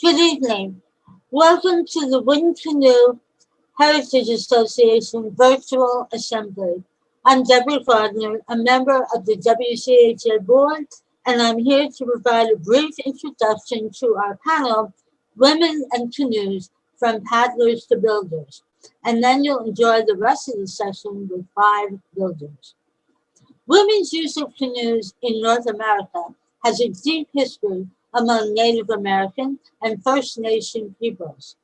Good evening. Welcome to the Bourquin Canoe Heritage Association Virtual Assembly. I'm Deborah Gardner, a member of the WCHA Board, and I'm here to provide a brief introduction to our panel, Women and Canoes, from Paddlers to Builders. And then you'll enjoy the rest of the session with 5 builders. Women's use of canoes in North America has a deep history among Native American and First Nation peoples.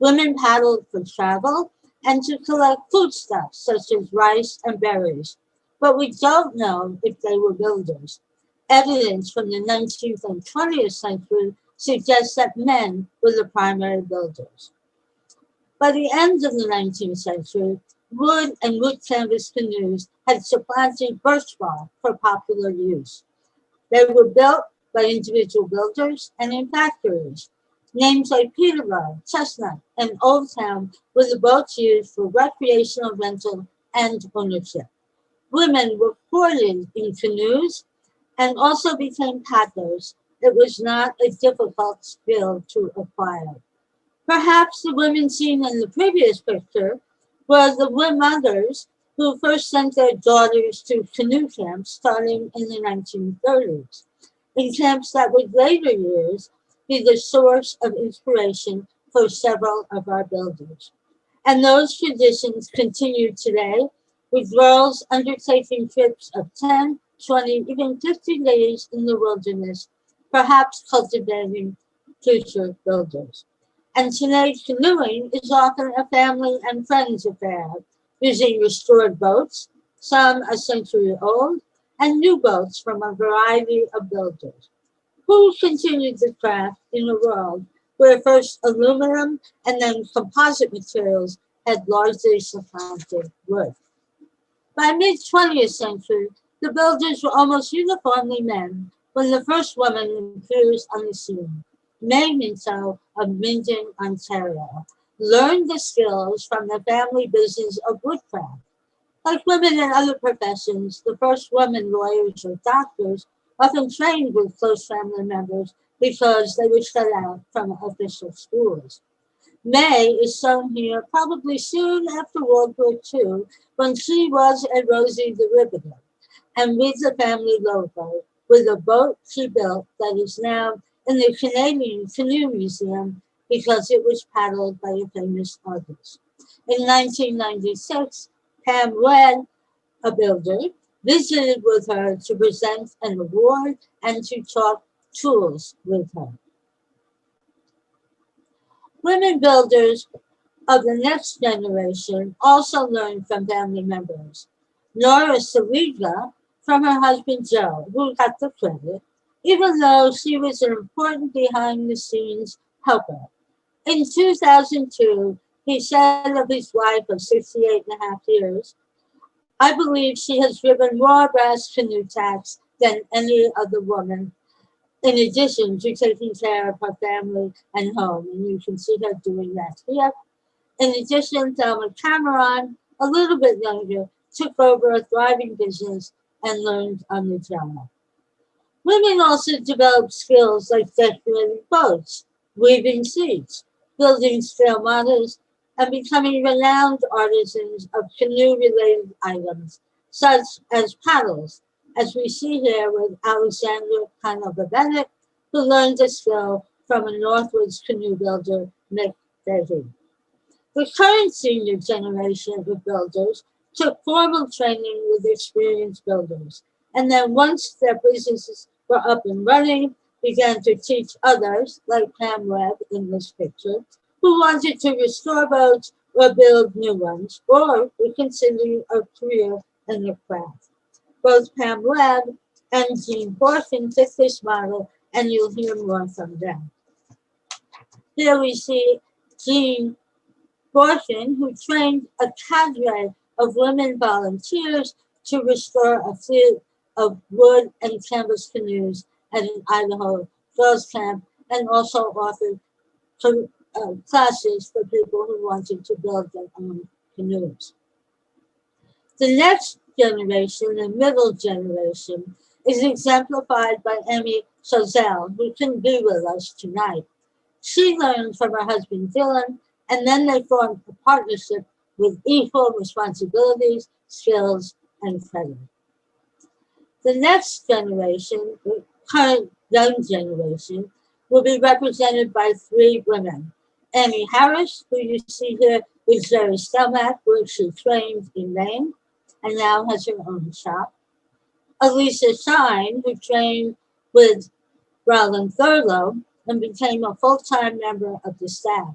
Women paddled for travel and to collect foodstuffs such as rice and berries, but we don't know if they were builders. Evidence from the 19th and 20th century suggests that men were the primary builders. By the end of the 19th century, wood and wood canvas canoes had supplanted birch bark for popular use. They were built by individual builders and in factories. Names like Peterborough, Chestnut, and Old Town were the boats used for recreational rental and ownership. Women were courted in canoes and also became paddlers. It was not a difficult skill to acquire. Perhaps the women seen in the previous picture were the mothers who first sent their daughters to canoe camps starting in the 1930s, in camps that would later years be the source of inspiration for several of our builders. And those traditions continue today, with girls undertaking trips of 10, 20, even 50 days in the wilderness, perhaps cultivating future builders. And today's canoeing is often a family and friends affair, using restored boats, some a century old, and new boats from a variety of builders, who continued the craft in a world where first aluminum and then composite materials had largely supplanted wood. By mid-20th century, the builders were almost uniformly men when the first woman appears on the scene. May Minto of Minden, Ontario, learned the skills from the family business of woodcraft. Like women in other professions, the first women lawyers or doctors often trained with close family members because they were shut out from official schools. May is shown here probably soon after World War II when she was at Rosie the Riveter and with the family logo with a boat she built that is now in the Canadian Canoe Museum because it was paddled by a famous artist. In 1996, Pam Wedd, a builder, visited with her to present an award and to talk tools with her. Women builders of the next generation also learned from family members. Nora Saliga from her husband Joe, who got the credit, even though she was an important behind-the-scenes helper. In 2002, he said of his wife of 68 and a half years, "I believe she has driven more brass canoe tacks than any other woman, in addition to taking care of her family and home." And you can see her doing that here. In addition, Thelma Cameron, a little bit younger, took over a thriving business and learned on the job. Women also developed skills like decorating boats, weaving seats, building scale models, and becoming renowned artisans of canoe-related items, such as paddles, as we see here with Alexandra Canova-Bennett, who learned the skill from a Northwoods canoe builder, Mick Davey. The current senior generation of builders took formal training with experienced builders, and then once their businesses were up and running, began to teach others, like Pam Wedd in this picture, who wanted to restore boats or build new ones, or were considering a career in the craft. Both Pam Wedd and Jeanne Bourquin took this model, and you'll hear more from them. Here we see Jeanne Bourquin, who trained a cadre of women volunteers to restore a fleet of wood and canvas canoes at an Idaho girls' camp, and also offered classes for people who wanted to build their own canoes. The next generation, the middle generation, is exemplified by Emmy Sosell, who couldn't be with us tonight. She learned from her husband Dylan, and then they formed a partnership with equal responsibilities, skills, and credit. The next generation, the current young generation, will be represented by three women. Amy Harris, who you see here with Jerry Stelmack, where she trained in Maine and now has her own shop. Elisa Shine, who trained with Roland Thurlow and became a full-time member of the staff.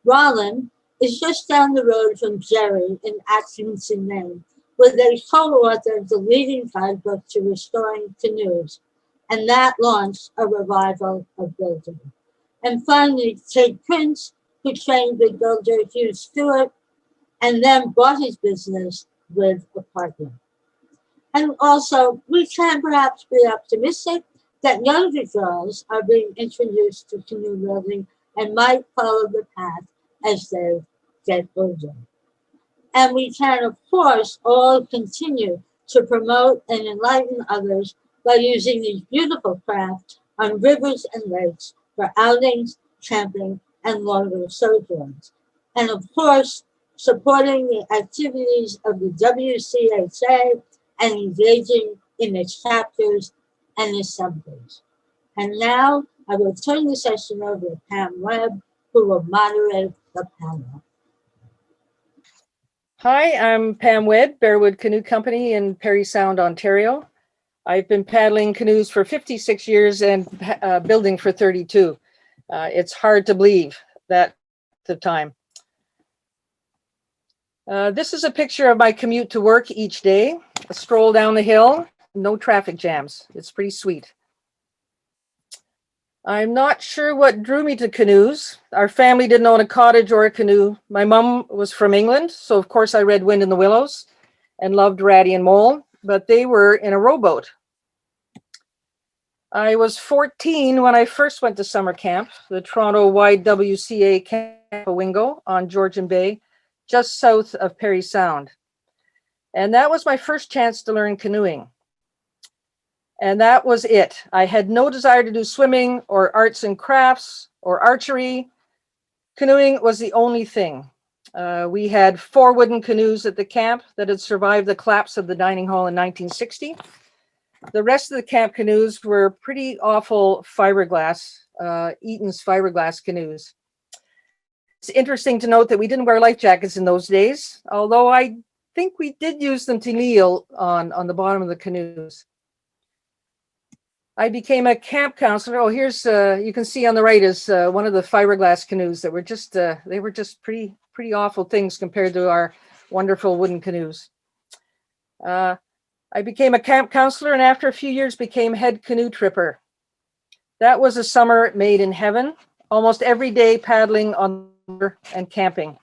Roland is just down the road from Jerry in Atkinson, Maine, where they co-authored the leading guidebook to restoring canoes, and that launched a revival of building. And finally, Kate Prince, who trained with builder Hugh Stewart and then bought his business with a partner. And also, we can perhaps be optimistic that younger girls are being introduced to canoe building and might follow the path as they get older. And we can, of course, all continue to promote and enlighten others by using these beautiful crafts on rivers and lakes for outings, camping, and longer sojourns. And of course, supporting the activities of the WCHA and engaging in its chapters and assemblies. And now I will turn the session over to Pam Wedd, who will moderate the panel. Hi, I'm Pam Wedd, Bearwood Canoe Company in Parry Sound, Ontario. I've been paddling canoes for 56 years and building for 32. It's hard to believe that the time. This is a picture of my commute to work each day. A stroll down the hill, no traffic jams. It's pretty sweet. I'm not sure what drew me to canoes. Our family didn't own a cottage or a canoe. My mom was from England, so of course I read Wind in the Willows and loved Ratty and Mole, but they were in a rowboat. I was 14 when I first went to summer camp, the Toronto YWCA Camp Wingo on Georgian Bay, just south of Parry Sound. And that was my first chance to learn canoeing. And that was it. I had no desire to do swimming or arts and crafts or archery. Canoeing was the only thing. We had 4 wooden canoes at the camp that had survived the collapse of the dining hall in 1960. The rest of the camp canoes were pretty awful fiberglass, Eaton's fiberglass canoes. It's interesting to note that we didn't wear life jackets in those days, although I think we did use them to kneel on the bottom of the canoes. I became a camp counselor. Oh, here's, you can see on the right is one of the fiberglass canoes that were just, they were just pretty awful things compared to our wonderful wooden canoes. I became a camp counselor and after a few years became head canoe tripper. That was a summer made in heaven, almost every day paddling on the river and camping.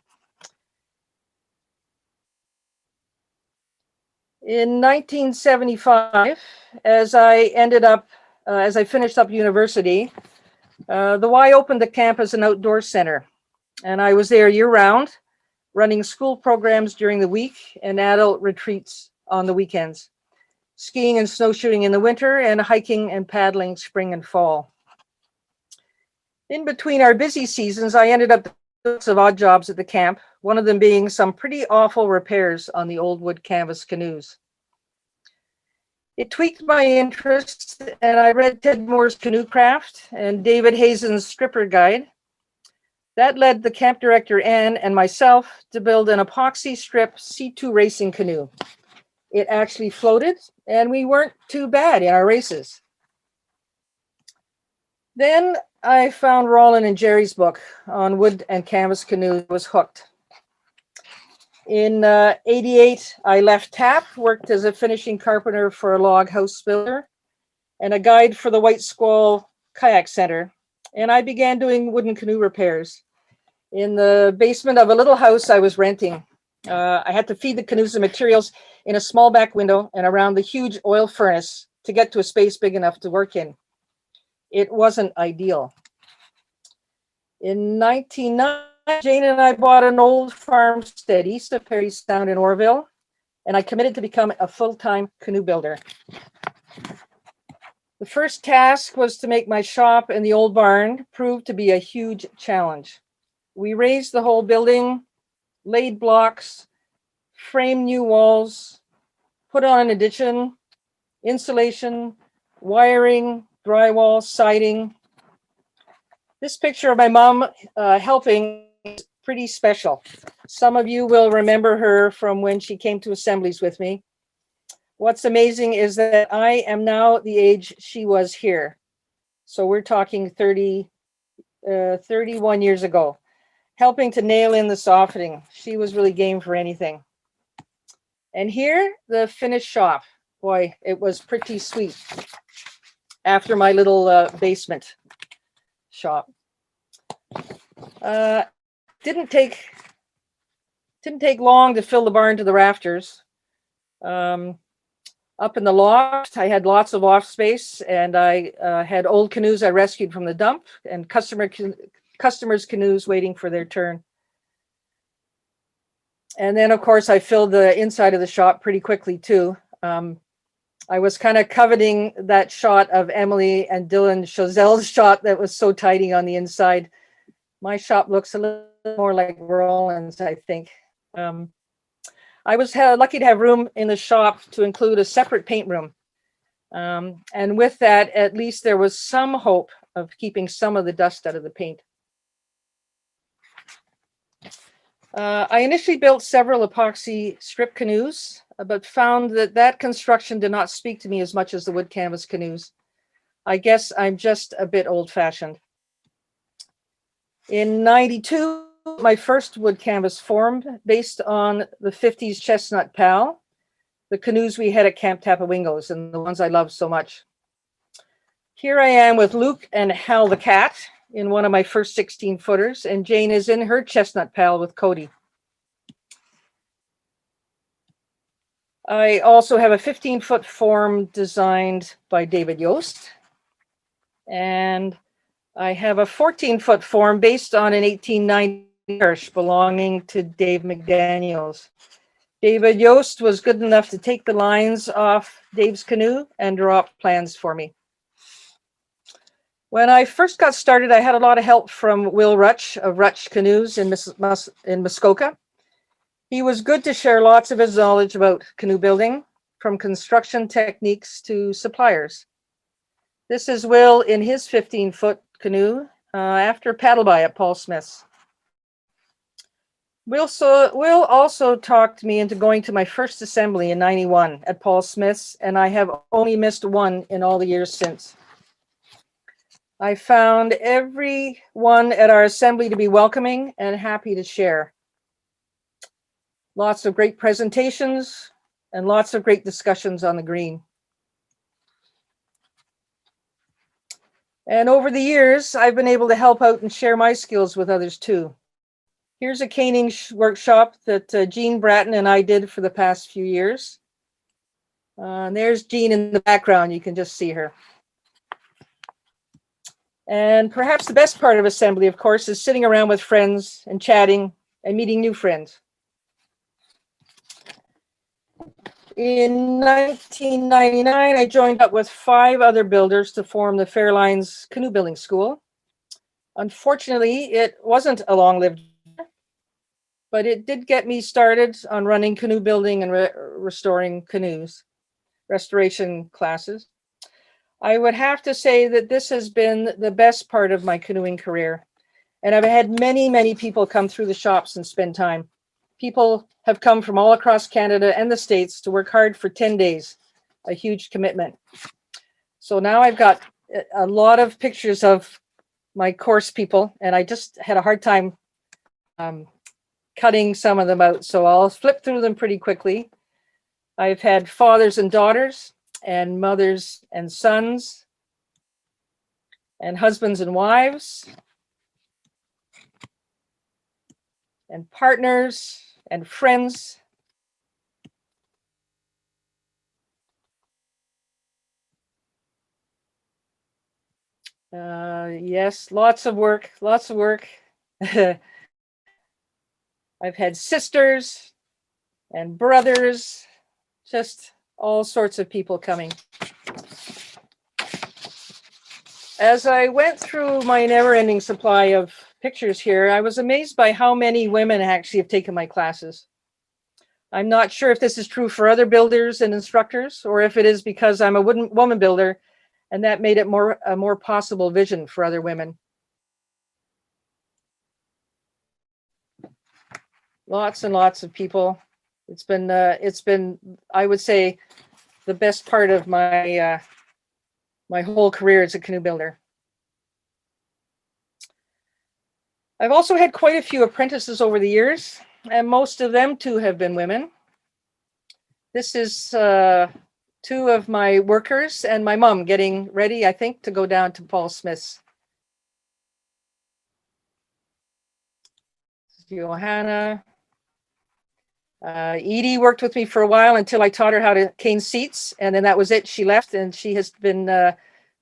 In 1975, as I finished up university, the Y opened the camp as an outdoor center, and I was there year-round, running school programs during the week and adult retreats on the weekends, skiing and snowshoeing in the winter, and hiking and paddling spring and fall. In between our busy seasons, I ended up doing lots of odd jobs at the camp, one of them being some pretty awful repairs on the old wood canvas canoes. It tweaked my interest, and I read Ted Moore's Canoe Craft and David Hazen's Stripper Guide. That led the camp director, Ann, and myself to build an epoxy strip C2 racing canoe. It actually floated, and we weren't too bad in our races. Then I found Roland and Jerry's book on wood and canvas canoes, was hooked. In 88, I left TAP, worked as a finishing carpenter for a log house builder and a guide for the White Squall Kayak Center. And I began doing wooden canoe repairs in the basement of a little house I was renting. I had to feed the canoes the materials in a small back window and around the huge oil furnace to get to a space big enough to work in. It wasn't ideal. In 1990, Jane and I bought an old farmstead east of Parry Sound in Orville, and I committed to become a full-time canoe builder. The first task was to make my shop in the old barn prove to be a huge challenge. We raised the whole building, laid blocks, framed new walls, put on an addition, insulation, wiring, drywall, siding. This picture of my mom helping is pretty special. Some of you will remember her from when she came to assemblies with me. What's amazing is that I am now the age she was here. So we're talking 31 years ago, helping to nail in the softening. She was really game for anything. And here, the finished shop. Boy, it was pretty sweet after my little basement shop. Didn't take long to fill the barn to the rafters. Up in the loft, I had lots of loft space, and I had old canoes I rescued from the dump and customers' canoes waiting for their turn. And then, of course, I filled the inside of the shop pretty quickly, too. I was kind of coveting that shot of Emily and Dylan Sosell's shot that was so tidy on the inside. My shop looks a little more like Roland's, I think. I was lucky to have room in the shop to include a separate paint room. And with that, at least there was some hope of keeping some of the dust out of the paint. I initially built several epoxy strip canoes, but found that construction did not speak to me as much as the wood canvas canoes. I guess I'm just a bit old-fashioned. In '92, my first wood canvas formed based on the 50s Chestnut Pal, the canoes we had at Camp Tapawingos and the ones I love so much. Here I am with Luke and Hal the cat in one of my first 16 footers, and Jane is in her Chestnut Pal with Cody. I also have a 15-foot form designed by David Yost, and I have a 14-foot form based on an 1890 parish belonging to Dave McDaniels. David Yost was good enough to take the lines off Dave's canoe and draw up plans for me. When I first got started, I had a lot of help from Will Rutch of Rutch Canoes in Muskoka. He was good to share lots of his knowledge about canoe building, from construction techniques to suppliers. This is Will in his 15-foot canoe after paddle-by at Paul Smith's. Will also talked me into going to my first assembly in '91 at Paul Smith's, and I have only missed one in all the years since. I found everyone at our assembly to be welcoming and happy to share. Lots of great presentations and lots of great discussions on the green. And over the years, I've been able to help out and share my skills with others too. Here's a caning workshop that Jeanne Bourquin and I did for the past few years. And there's Jeanne in the background, you can just see her. And perhaps the best part of assembly, of course, is sitting around with friends and chatting and meeting new friends. In 1999, I joined up with 5 other builders to form the Fairlines Canoe Building School. Unfortunately, it wasn't a long-lived, but it did get me started on running canoe building and restoring canoes, restoration classes. I would have to say that this has been the best part of my canoeing career. And I've had many, many people come through the shops and spend time. People have come from all across Canada and the States to work hard for 10 days, a huge commitment. So now I've got a lot of pictures of my course people, and I just had a hard time cutting some of them out. So I'll flip through them pretty quickly. I've had fathers and daughters, and mothers and sons, and husbands and wives, and partners and friends. Yes, lots of work, lots of work. I've had sisters and brothers, just all sorts of people coming. as I went through my never-ending supply of pictures here, I was amazed by how many women actually have taken my classes. I'm not sure if this is true for other builders and instructors, or if it is because I'm a woman builder, and that made it a more possible vision for other women. Lots and lots of people. It's been, I would say, the best part of my my whole career as a canoe builder. I've also had quite a few apprentices over the years, and most of them too have been women. This is 2 of my workers and my mom getting ready, I think, to go down to Paul Smith's. Johanna. Edie worked with me for a while until I taught her how to cane seats, and then that was it. She left, and she has been, for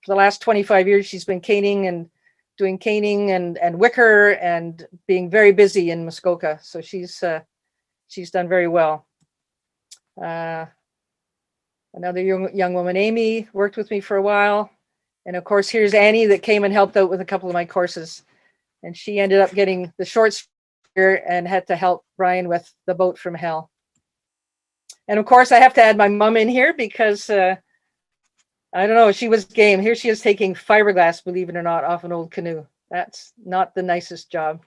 the last 25 years, she's been caning and doing caning and wicker and being very busy in Muskoka. So she's done very well. Another young woman, Amy, worked with me for a while. And of course, here's Annie that came and helped out with a couple of my courses. And she ended up getting the short here and had to help Brian with the boat from hell. And of course, I have to add my mom in here because I don't know, she was game. Here she is taking fiberglass, believe it or not, off an old canoe. That's not the nicest job.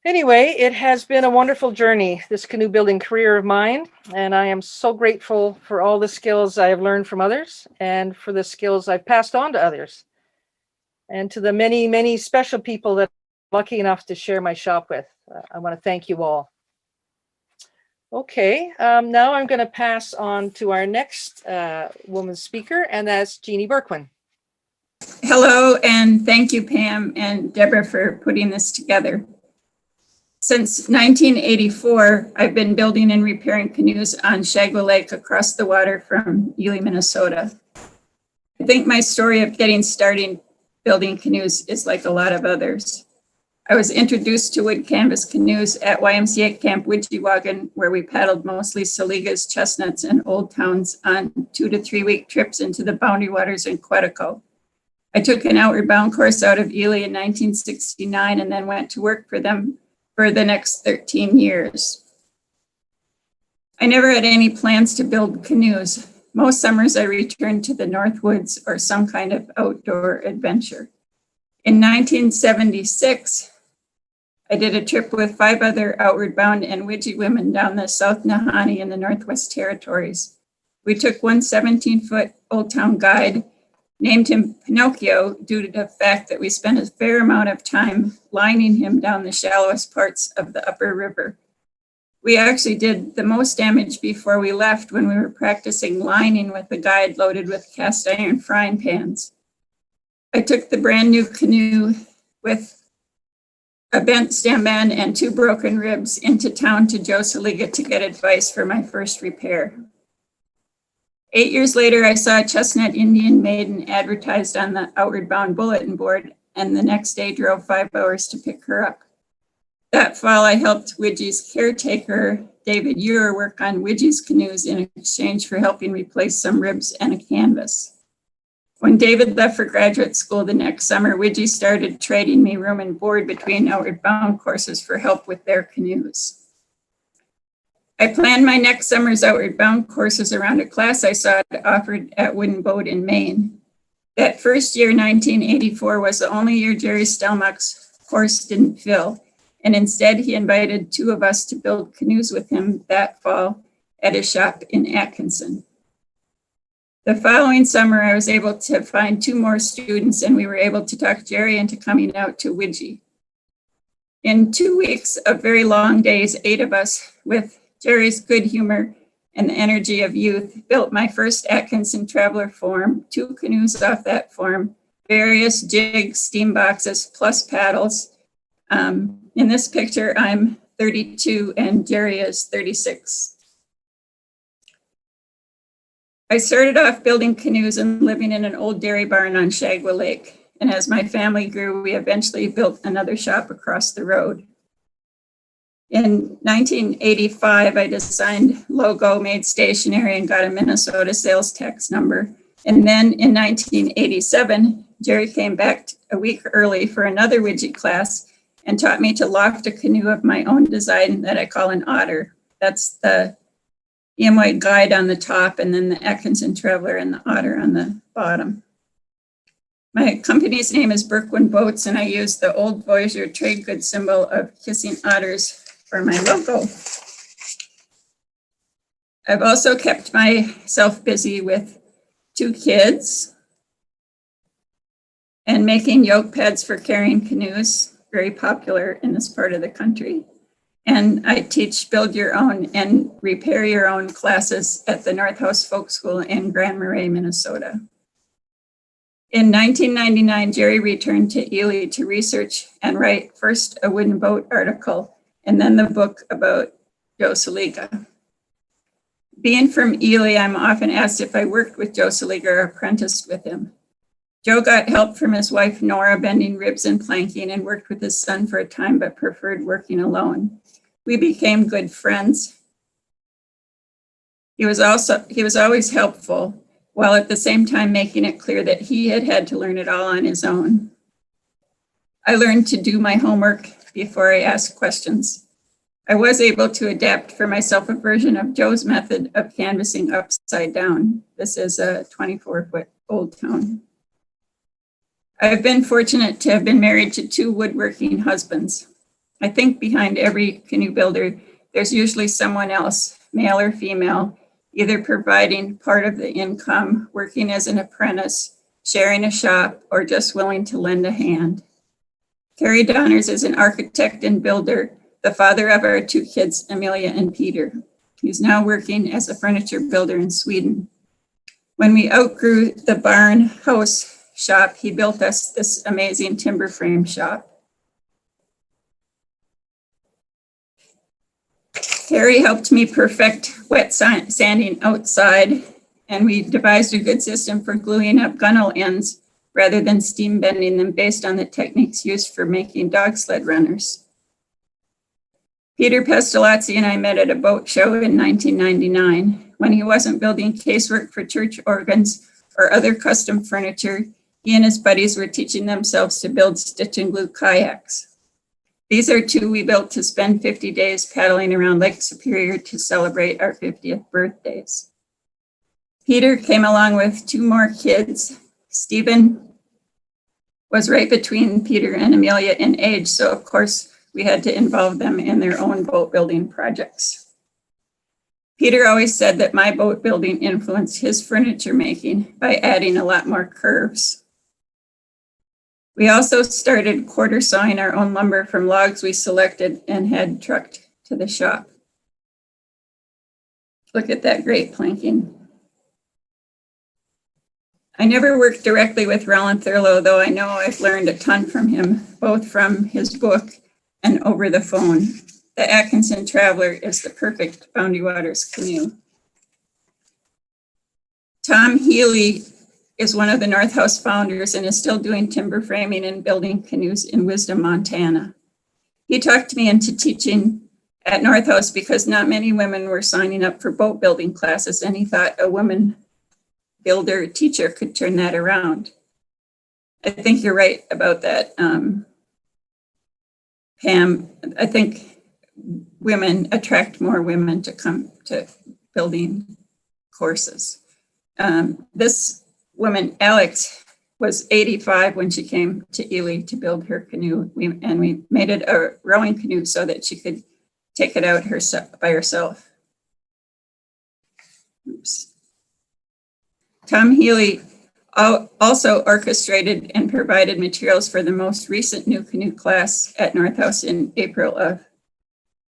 Anyway, it has been a wonderful journey, this canoe building career of mine, and I am so grateful for all the skills I have learned from others and for the skills I've passed on to others, and to the many, many special people that I'm lucky enough to share my shop with. I want to thank you all. Okay, now I'm going to pass on to our next woman speaker, and that's Jeanne Bourquin. Hello, and thank you, Pam and Deborah, for putting this together. Since 1984, I've been building and repairing canoes on Shagwa Lake across the water from Ely, Minnesota. I think my story of getting started building canoes is like a lot of others. I was introduced to wood canvas canoes at YMCA Camp Widgewagon, where we paddled mostly Saligas, chestnuts, and old towns on 2 to 3 week trips into the boundary waters in Quetico. I took an outward bound course out of Ely in 1969 and then went to work for them for the next 13 years. I never had any plans to build canoes. Most summers I returned to the Northwoods or some kind of outdoor adventure. In 1976, I did a trip with 5 other outward bound and Widgie women down the South Nahanni in the Northwest Territories. We took one 17-foot Old Town guide, named him Pinocchio due to the fact that we spent a fair amount of time lining him down the shallowest parts of the upper river. We actually did the most damage before we left when we were practicing lining with the guide loaded with cast iron frying pans. I took the brand new canoe with a bent stem end and 2 broken ribs into town to Joe Saliga to get advice for my first repair. 8 years later, I saw a chestnut Indian maiden advertised on the Outward Bound bulletin board, and the next day drove 5 hours to pick her up. That fall, I helped Widgie's caretaker, David Ewer, work on Widgie's canoes in exchange for helping replace some ribs and a canvas. When David left for graduate school the next summer, Widgie started trading me room and board between Outward Bound courses for help with their canoes. I planned my next summer's Outward Bound courses around a class I saw offered at Wooden Boat in Maine. That first year, 1984, was the only year Jerry Stelmach's course didn't fill, and instead he invited 2 of us to build canoes with him that fall at his shop in Atkinson. The following summer, I was able to find 2 more students, and we were able to talk Jerry into coming out to Widgie. In 2 weeks of very long days, 8 of us, with Jerry's good humor and the energy of youth, built my first Atkinson Traveler form, 2 canoes off that form, various jigs, steam boxes, plus paddles. In this picture, I'm 32 and Jerry is 36. I started off building canoes and living in an old dairy barn on Shagwa Lake. And as my family grew, we eventually built another shop across the road. In 1985, I designed logo, made stationery, and got a Minnesota sales tax number. And then in 1987, Jerry came back a week early for another widget class and taught me to loft a canoe of my own design that I call an otter. That's the EM guide on the top and then the Atkinson Traveler and the otter on the bottom. My company's name is Bourquin Boats, and I use the old Voyager trade goods symbol of kissing otters for my logo. I've also kept myself busy with 2 kids and making yoke pads for carrying canoes, very popular in this part of the country. And I teach build your own and repair your own classes at the North House Folk School in Grand Marais, Minnesota. In 1999, Jerry returned to Ely to research and write first a wooden boat article and then the book about Joe Saliga. Being from Ely, I'm often asked if I worked with Joe Saliga or apprenticed with him. Joe got help from his wife, Nora, bending ribs and planking, and worked with his son for a time, but preferred working alone. We became good friends. He was always helpful, while at the same time making it clear that he had to learn it all on his own. I learned to do my homework before I asked questions. I was able to adapt for myself a version of Joe's method of canvassing upside down. This is a 24-foot old town. I've been fortunate to have been married to 2 woodworking husbands. I think behind every canoe builder, there's usually someone else, male or female, either providing part of the income, working as an apprentice, sharing a shop, or just willing to lend a hand. Terry Donners is an architect and builder, the father of our 2 kids, Amelia and Peter. He's now working as a furniture builder in Sweden. When we outgrew the barn house shop, he built us this amazing timber frame shop. Terry helped me perfect wet sanding outside, and we devised a good system for gluing up gunnel ends rather than steam bending them based on the techniques used for making dog sled runners. Peter Pestalozzi and I met at a boat show in 1999. When he wasn't building casework for church organs or other custom furniture, he and his buddies were teaching themselves to build stitch and glue kayaks. These are 2 we built to spend 50 days paddling around Lake Superior to celebrate our 50th birthdays. Peter came along with 2 more kids. Stephen was right between Peter and Amelia in age, so of course we had to involve them in their own boat building projects. Peter always said that my boat building influenced his furniture making by adding a lot more curves. We also started quarter sawing our own lumber from logs we selected and had trucked to the shop. Look at that great planking. I never worked directly with Roland Thurlow, though I know I've learned a ton from him, both from his book and over the phone. The Atkinson Traveler is the perfect Boundary Waters canoe. Tom Healy is one of the North House founders and is still doing timber framing and building canoes in Wisdom, Montana. He talked me into teaching at North House because not many women were signing up for boat building classes, and he thought a woman builder teacher could turn that around. I think you're right about that, Pam. I think women attract more women to come to building courses. This woman, Alex, was 85 when she came to Ely to build her canoe. We made it a rowing canoe so that she could take it out by herself. Oops. Tom Healy also orchestrated and provided materials for the most recent new canoe class at North House in April of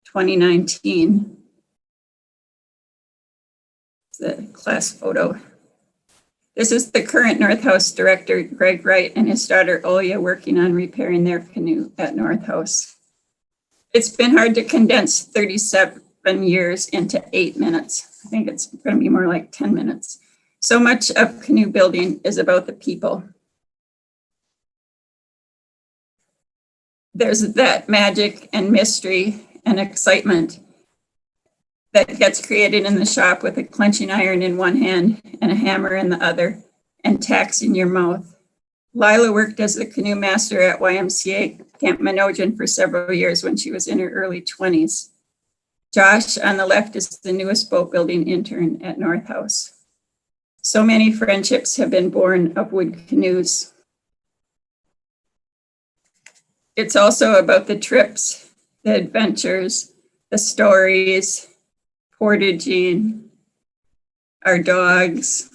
2019. The class photo. This is the current North House director, Greg Wright, and his daughter, Olia, working on repairing their canoe at North House. It's been hard to condense 37 years into 8 minutes. I think it's going to be more like 10 minutes. So much of canoe building is about the people. There's that magic and mystery and excitement that gets created in the shop with a clenching iron in one hand and a hammer in the other, and tacks in your mouth. Lila worked as the canoe master at YMCA Camp Minojan for several years when she was in her early 20s. Josh on the left is the newest boat building intern at North House. So many friendships have been born of wood canoes. It's also about the trips, the adventures, the stories, portaging, our dogs.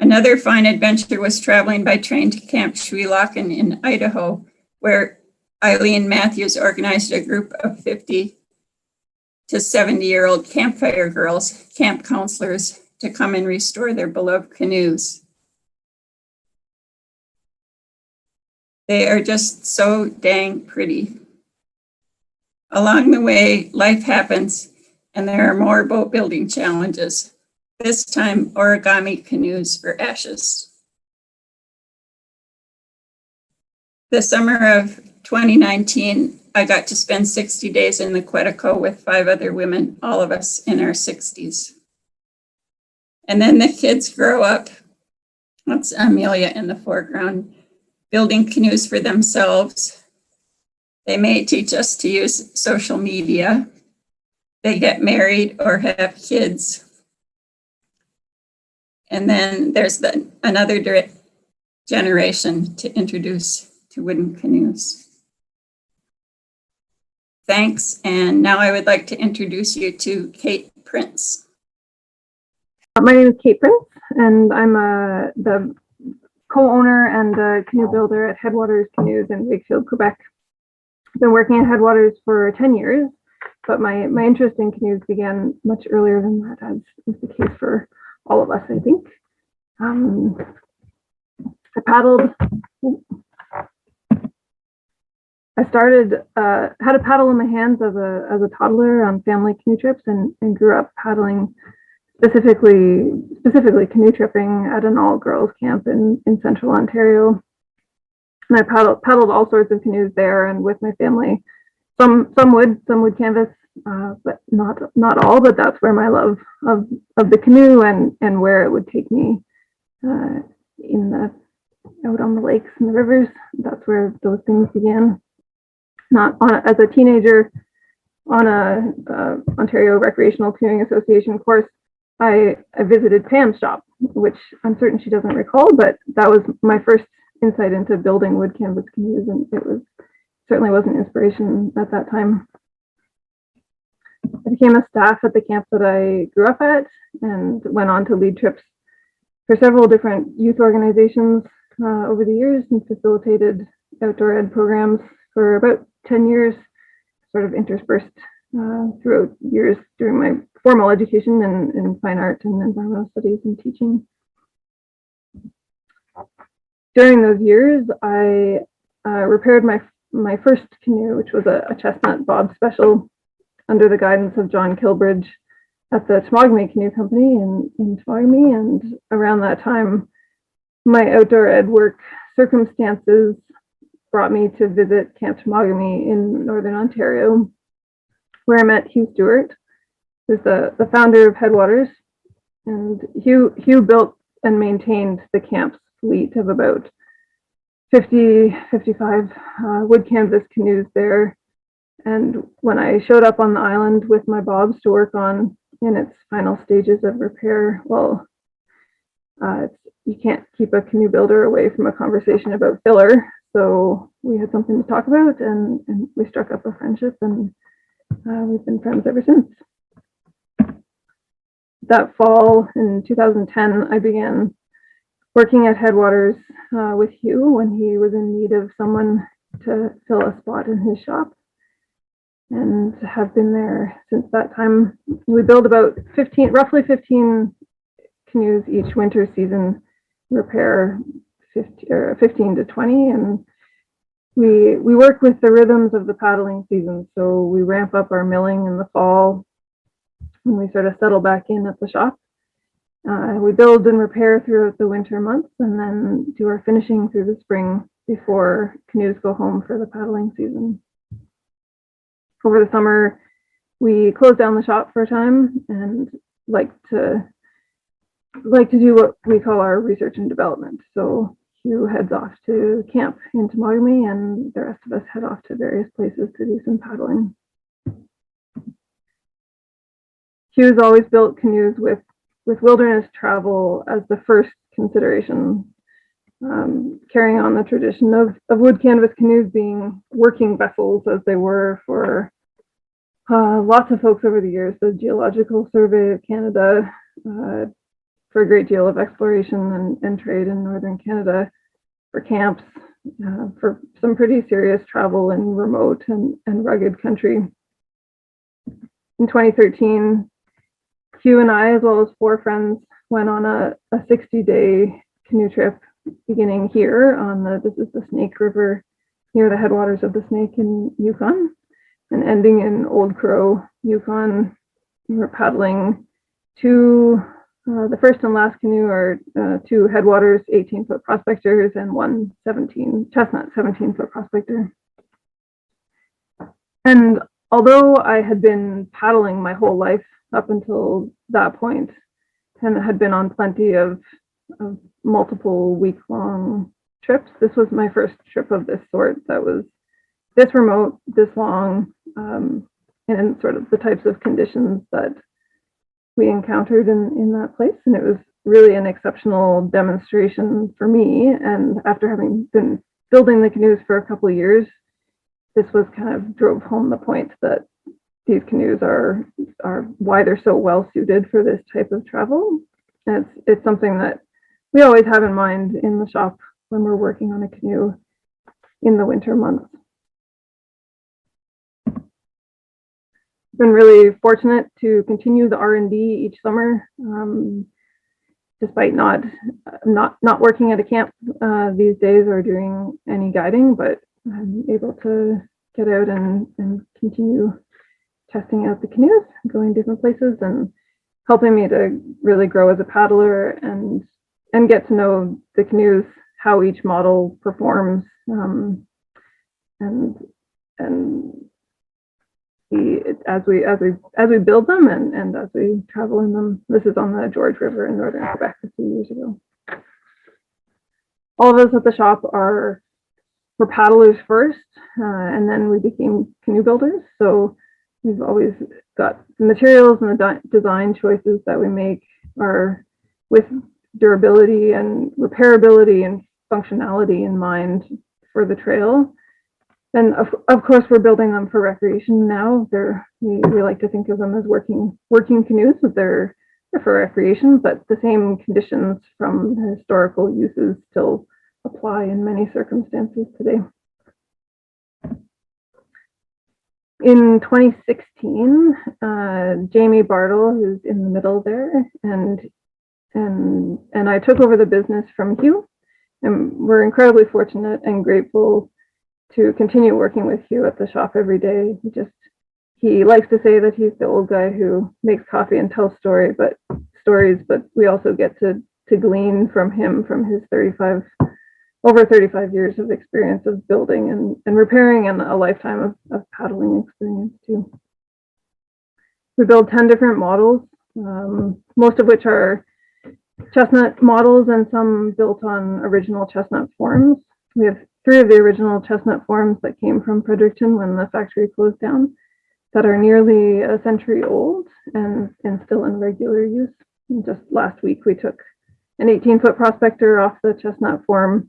Another fine adventure was traveling by train to Camp Schwielachen in Idaho, where Eileen Matthews organized a group of 50 to 70-year-old campfire girls, camp counselors, to come and restore their beloved canoes. They are just so dang pretty. Along the way, life happens, and there are more boat building challenges. This time, origami canoes for ashes. The summer of 2019, I got to spend 60 days in the Quetico with 5 other women, all of us in our 60s. And then the kids grow up. That's Amelia in the foreground, building canoes for themselves. They may teach us to use social media. They get married or have kids. And then there's another generation to introduce to wooden canoes. Thanks, and now I would like to introduce you to Kate Prince. My name is Kate Prince, and I'm the co-owner and the canoe builder at Headwaters Canoes in Wakefield, Quebec. I've been working at Headwaters for 10 years, but my interest in canoes began much earlier than that, as is the case for all of us, I think. I started, had a paddle in my hands as a toddler on family canoe trips and grew up paddling, specifically canoe tripping at an all-girls camp in central Ontario. And I paddled all sorts of canoes there and with my family. Some wood canvas, but not all. But that's where my love of the canoe and where it would take me out on the lakes and the rivers. That's where those things began. As a teenager on a Ontario Recreational Canoeing Association course, I visited Pam's shop, which I'm certain she doesn't recall, but that was my first insight into building wood canvas canoes, and it certainly was an inspiration at that time. I became a staff at the camp that I grew up at and went on to lead trips for several different youth organizations over the years and facilitated outdoor ed programs for about 10 years, sort of interspersed throughout years during my formal education in fine art and environmental studies and teaching. During those years, I repaired my first canoe, which was a chestnut bob special, under the guidance of John Kilbridge at the Temagami Canoe Company in Temagami. And around that time, my outdoor ed work circumstances brought me to visit Camp Temagami in Northern Ontario, where I met Hugh Stewart, who's the founder of Headwaters. And Hugh built and maintained the camp's fleet of about 55 wood canvas canoes there. And when I showed up on the island with my bobs to work on in its final stages of repair, well, you can't keep a canoe builder away from a conversation about filler. So we had something to talk about, and we struck up a friendship, and we've been friends ever since. That fall in 2010, I began working at Headwaters with Hugh when he was in need of someone to fill a spot in his shop, and have been there since that time. We build about roughly 15 canoes each winter season, repair 15 to 20, and we work with the rhythms of the paddling season. So we ramp up our milling in the fall when we sort of settle back in at the shop. We build and repair throughout the winter months, and then do our finishing through the spring before canoes go home for the paddling season. Over the summer, we close down the shop for a time and like to like to do what we call our research and development. So Hugh heads off to camp in Temagami, and the rest of us head off to various places to do some paddling. Hugh's always built canoes with wilderness travel as the first consideration, carrying on the tradition of wood canvas canoes being working vessels as they were for lots of folks over the years. The Geological Survey of Canada, for a great deal of exploration and trade in northern Canada, for camps, for some pretty serious travel in remote and rugged country. In 2013, Hugh and I, as well as 4 friends, went on a 60-day canoe trip beginning here on this is the Snake River near the headwaters of the Snake in Yukon, and ending in Old Crow, Yukon. We were paddling to the first and last canoe are 2 headwaters 18-foot prospectors and 1 chestnut 17-foot prospector. And although I had been paddling my whole life up until that point, and had been on plenty of multiple week-long trips, this was my first trip of this sort that was this remote, this long, and in sort of the types of conditions that we encountered in that place. And it was really an exceptional demonstration for me. And after having been building the canoes for a couple of years, this was kind of drove home the point that these canoes are why they're so well suited for this type of travel. And it's something that we always have in mind in the shop when we're working on a canoe in the winter months. Been really fortunate to continue the R&D each summer, despite not working at a camp these days or doing any guiding, but I'm able to get out and continue testing out the canoes, going different places, and helping me to really grow as a paddler and get to know the canoes, how each model performs, and as we build them and as we travel in them. This is on the George River in northern Quebec a few years ago. All of us at the shop were paddlers first, and then we became canoe builders. So we've always got the materials and the design choices that we make are with durability and repairability and functionality in mind for the trail. And of course, we're building them for recreation now. We like to think of them as working canoes, but they're for recreation, but the same conditions from the historical uses still apply in many circumstances today. In 2016, Jamie Bartle, who's in the middle there, and I took over the business from Hugh, and we're incredibly fortunate and grateful to continue working with Hugh at the shop every day. He likes to say that he's the old guy who makes coffee and tells stories, but we also get to glean from him, from his over 35 years of experience of building and repairing, and a lifetime of paddling experience too. We build 10 different models, most of which are chestnut models and some built on original chestnut forms. We have 3 of the original chestnut forms that came from Fredericton when the factory closed down that are nearly a century old and still in regular use. And just last week, we took an 18-foot prospector off the chestnut form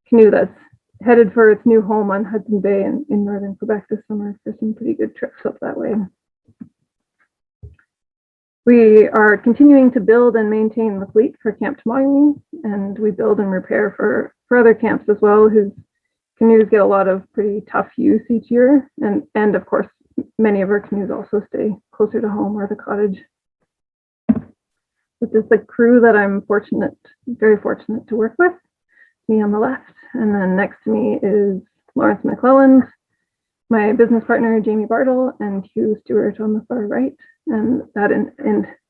canoe that's headed for its new home on Hudson Bay in northern Quebec this summer for some pretty good trips up that way. We are continuing to build and maintain the fleet for Camp Temagami, and we build and repair for other camps as well, whose canoes get a lot of pretty tough use each year. And of course, many of our canoes also stay closer to home or the cottage. This is the crew that I'm very fortunate to work with, me on the left. And then next to me is Lawrence McClelland, my business partner, Jamie Bartle, and Hugh Stewart on the far right. And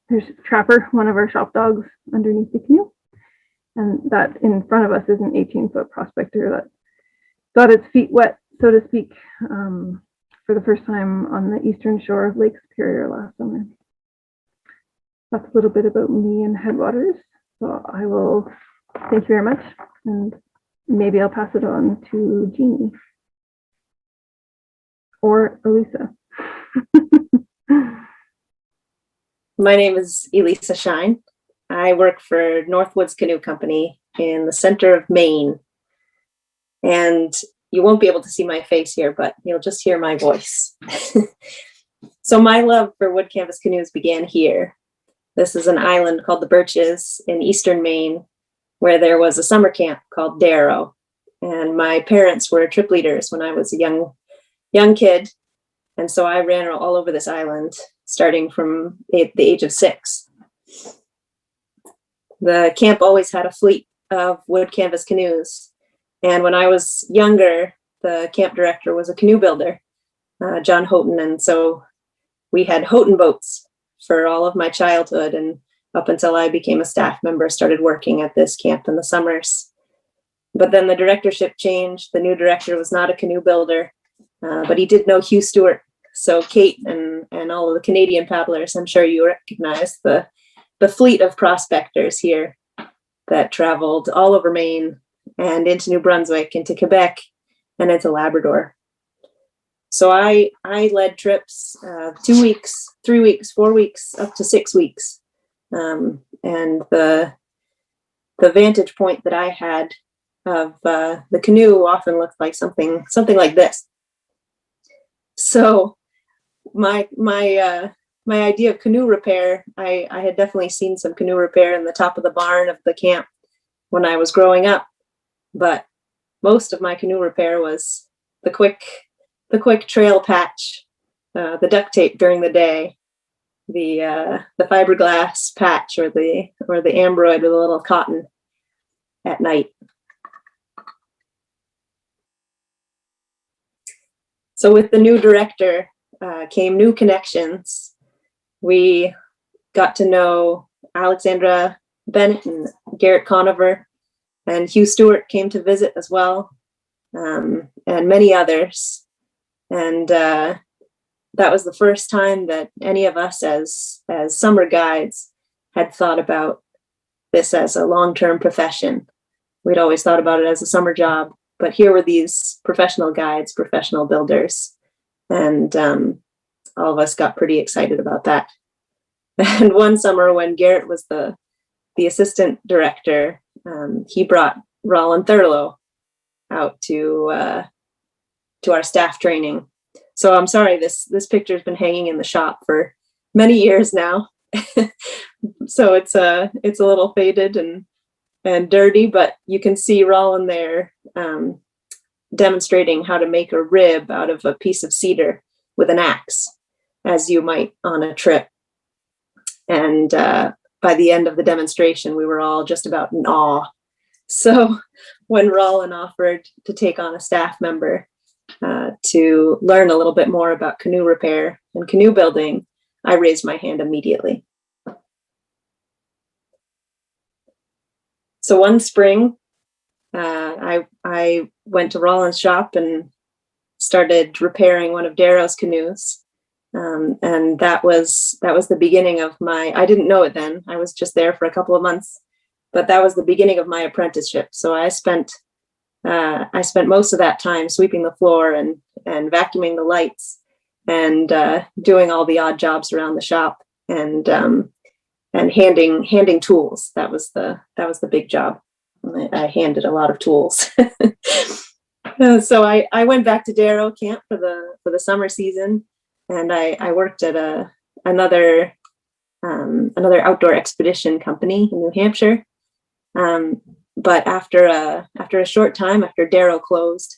there's Trapper, one of our shop dogs, underneath the canoe. And that in front of us is an 18-foot prospector that got its feet wet, so to speak, for the first time on the eastern shore of Lake Superior last summer. that's a little bit about me and Headwaters. So I will thank you very much, and maybe I'll pass it on to Jeannie or Elisa. My name is Elisa Shine. I work for Northwoods Canoe Company in the center of Maine. And you won't be able to see my face here, but you'll just hear my voice. So my love for wood canvas canoes began here. This is an island called the Birches in eastern Maine, where there was a summer camp called Darrow. And my parents were trip leaders when I was a young kid. And so I ran all over this island, starting from the age of 6. The camp always had a fleet of wood canvas canoes. And when I was younger, the camp director was a canoe builder, John Houghton. And so we had Houghton boats for all of my childhood. And up until I became a staff member, started working at this camp in the summers. But then the directorship changed. The new director was not a canoe builder, but he did know Hugh Stewart. So Kate and all of the Canadian paddlers, I'm sure you recognize the fleet of prospectors here that traveled all over Maine and into New Brunswick, into Quebec, and into Labrador. So I led trips 2 weeks, 3 weeks, 4 weeks, up to 6 weeks. And the vantage point that I had of the canoe often looked like something like this. So my idea of canoe repair, I had definitely seen some canoe repair in the top of the barn of the camp when I was growing up, but most of my canoe repair was the quick trail patch, the duct tape during the day, the fiberglass patch, or the ambroid with a little cotton at night. So with the new director came new connections. We got to know Alexandra Bennett and Garrett Conover, and Hugh Stewart came to visit as well, and many others. And that was the first time that any of us as summer guides had thought about this as a long-term profession. We'd always thought about it as a summer job, but here were these professional guides, professional builders, and all of us got pretty excited about that. And one summer when Garrett was the assistant director, he brought Roland Thurlow out to our staff training. So I'm sorry, this picture has been hanging in the shop for many years now. So it's a little faded and dirty, but you can see Roland there demonstrating how to make a rib out of a piece of cedar with an axe, as you might on a trip. And by the end of the demonstration, we were all just about in awe. So when Roland offered to take on a staff member to learn a little bit more about canoe repair and canoe building, I raised my hand immediately. So one spring, I went to Roland's shop and started repairing one of Darrow's canoes. And that was the beginning of I didn't know it then. I was just there for a couple of months, but that was the beginning of my apprenticeship. So I spent most of that time sweeping the floor and vacuuming the lights and doing all the odd jobs around the shop and handing tools. That was the big job. I handed a lot of tools. So I went back to Darrow camp for the summer season, and I worked at another outdoor expedition company in New Hampshire. But after a short time, after Darrow closed,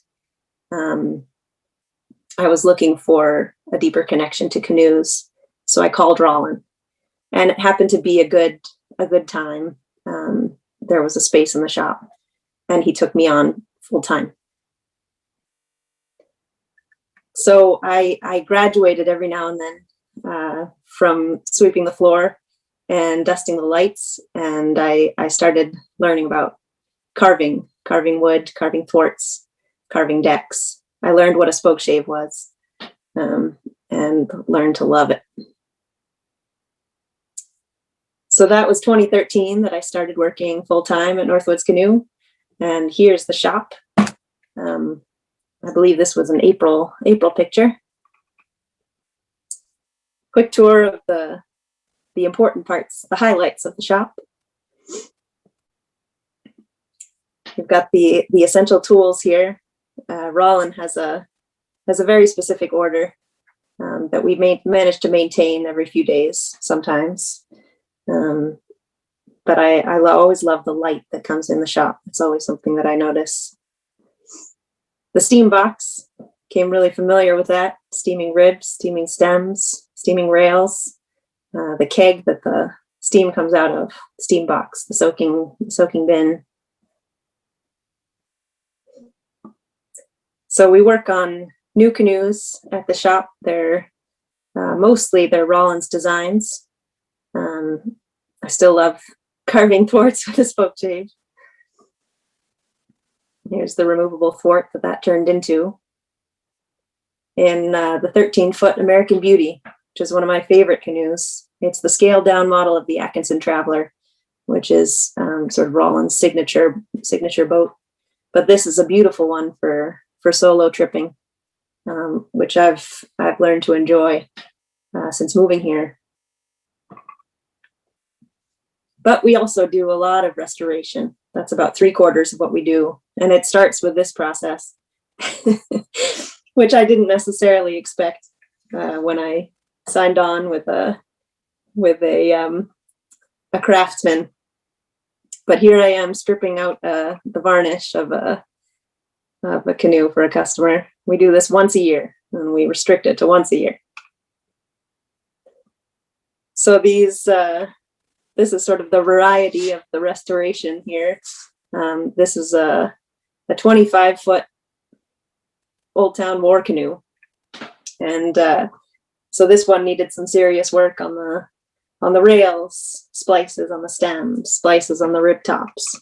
I was looking for a deeper connection to canoes. So I called Roland, and it happened to be a good time. There was a space in the shop, and he took me on full time. So I graduated every now and then from sweeping the floor and dusting the lights, and I started learning about carving wood, carving thwarts, carving decks. I learned what a spoke shave was, and learned to love it. So that was 2013 that I started working full-time at Northwoods Canoe. And here's the shop. I believe this was an April picture. Quick tour of the important parts, the highlights of the shop. We've got the essential tools here. Rollin has a very specific order that we manage to maintain every few days sometimes. But I always love the light that comes in the shop. It's always something that I notice. The steam box, came really familiar with that. Steaming ribs, steaming stems, steaming rails. The keg that the steam comes out of, steam box, the soaking bin. So we work on new canoes at the shop. They're mostly Rollin's designs. I still love carving thwarts with a spoke change. Here's the removable thwart that turned into. In the 13-foot American Beauty, which is one of my favorite canoes. It's the scaled down model of the Atkinson Traveler, which is sort of Rollin's signature boat. But this is a beautiful one for solo tripping, which I've learned to enjoy since moving here. But we also do a lot of restoration. That's about 3/4 of what we do. And it starts with this process, which I didn't necessarily expect when I signed on with a craftsman. But here I am stripping out the varnish of a canoe for a customer. We do this once a year, and we restrict it to once a year. So this is sort of the variety of the restoration here. This is a 25-foot Old Town war canoe. And so this one needed some serious work on the rails, splices on the stems, splices on the rib tops.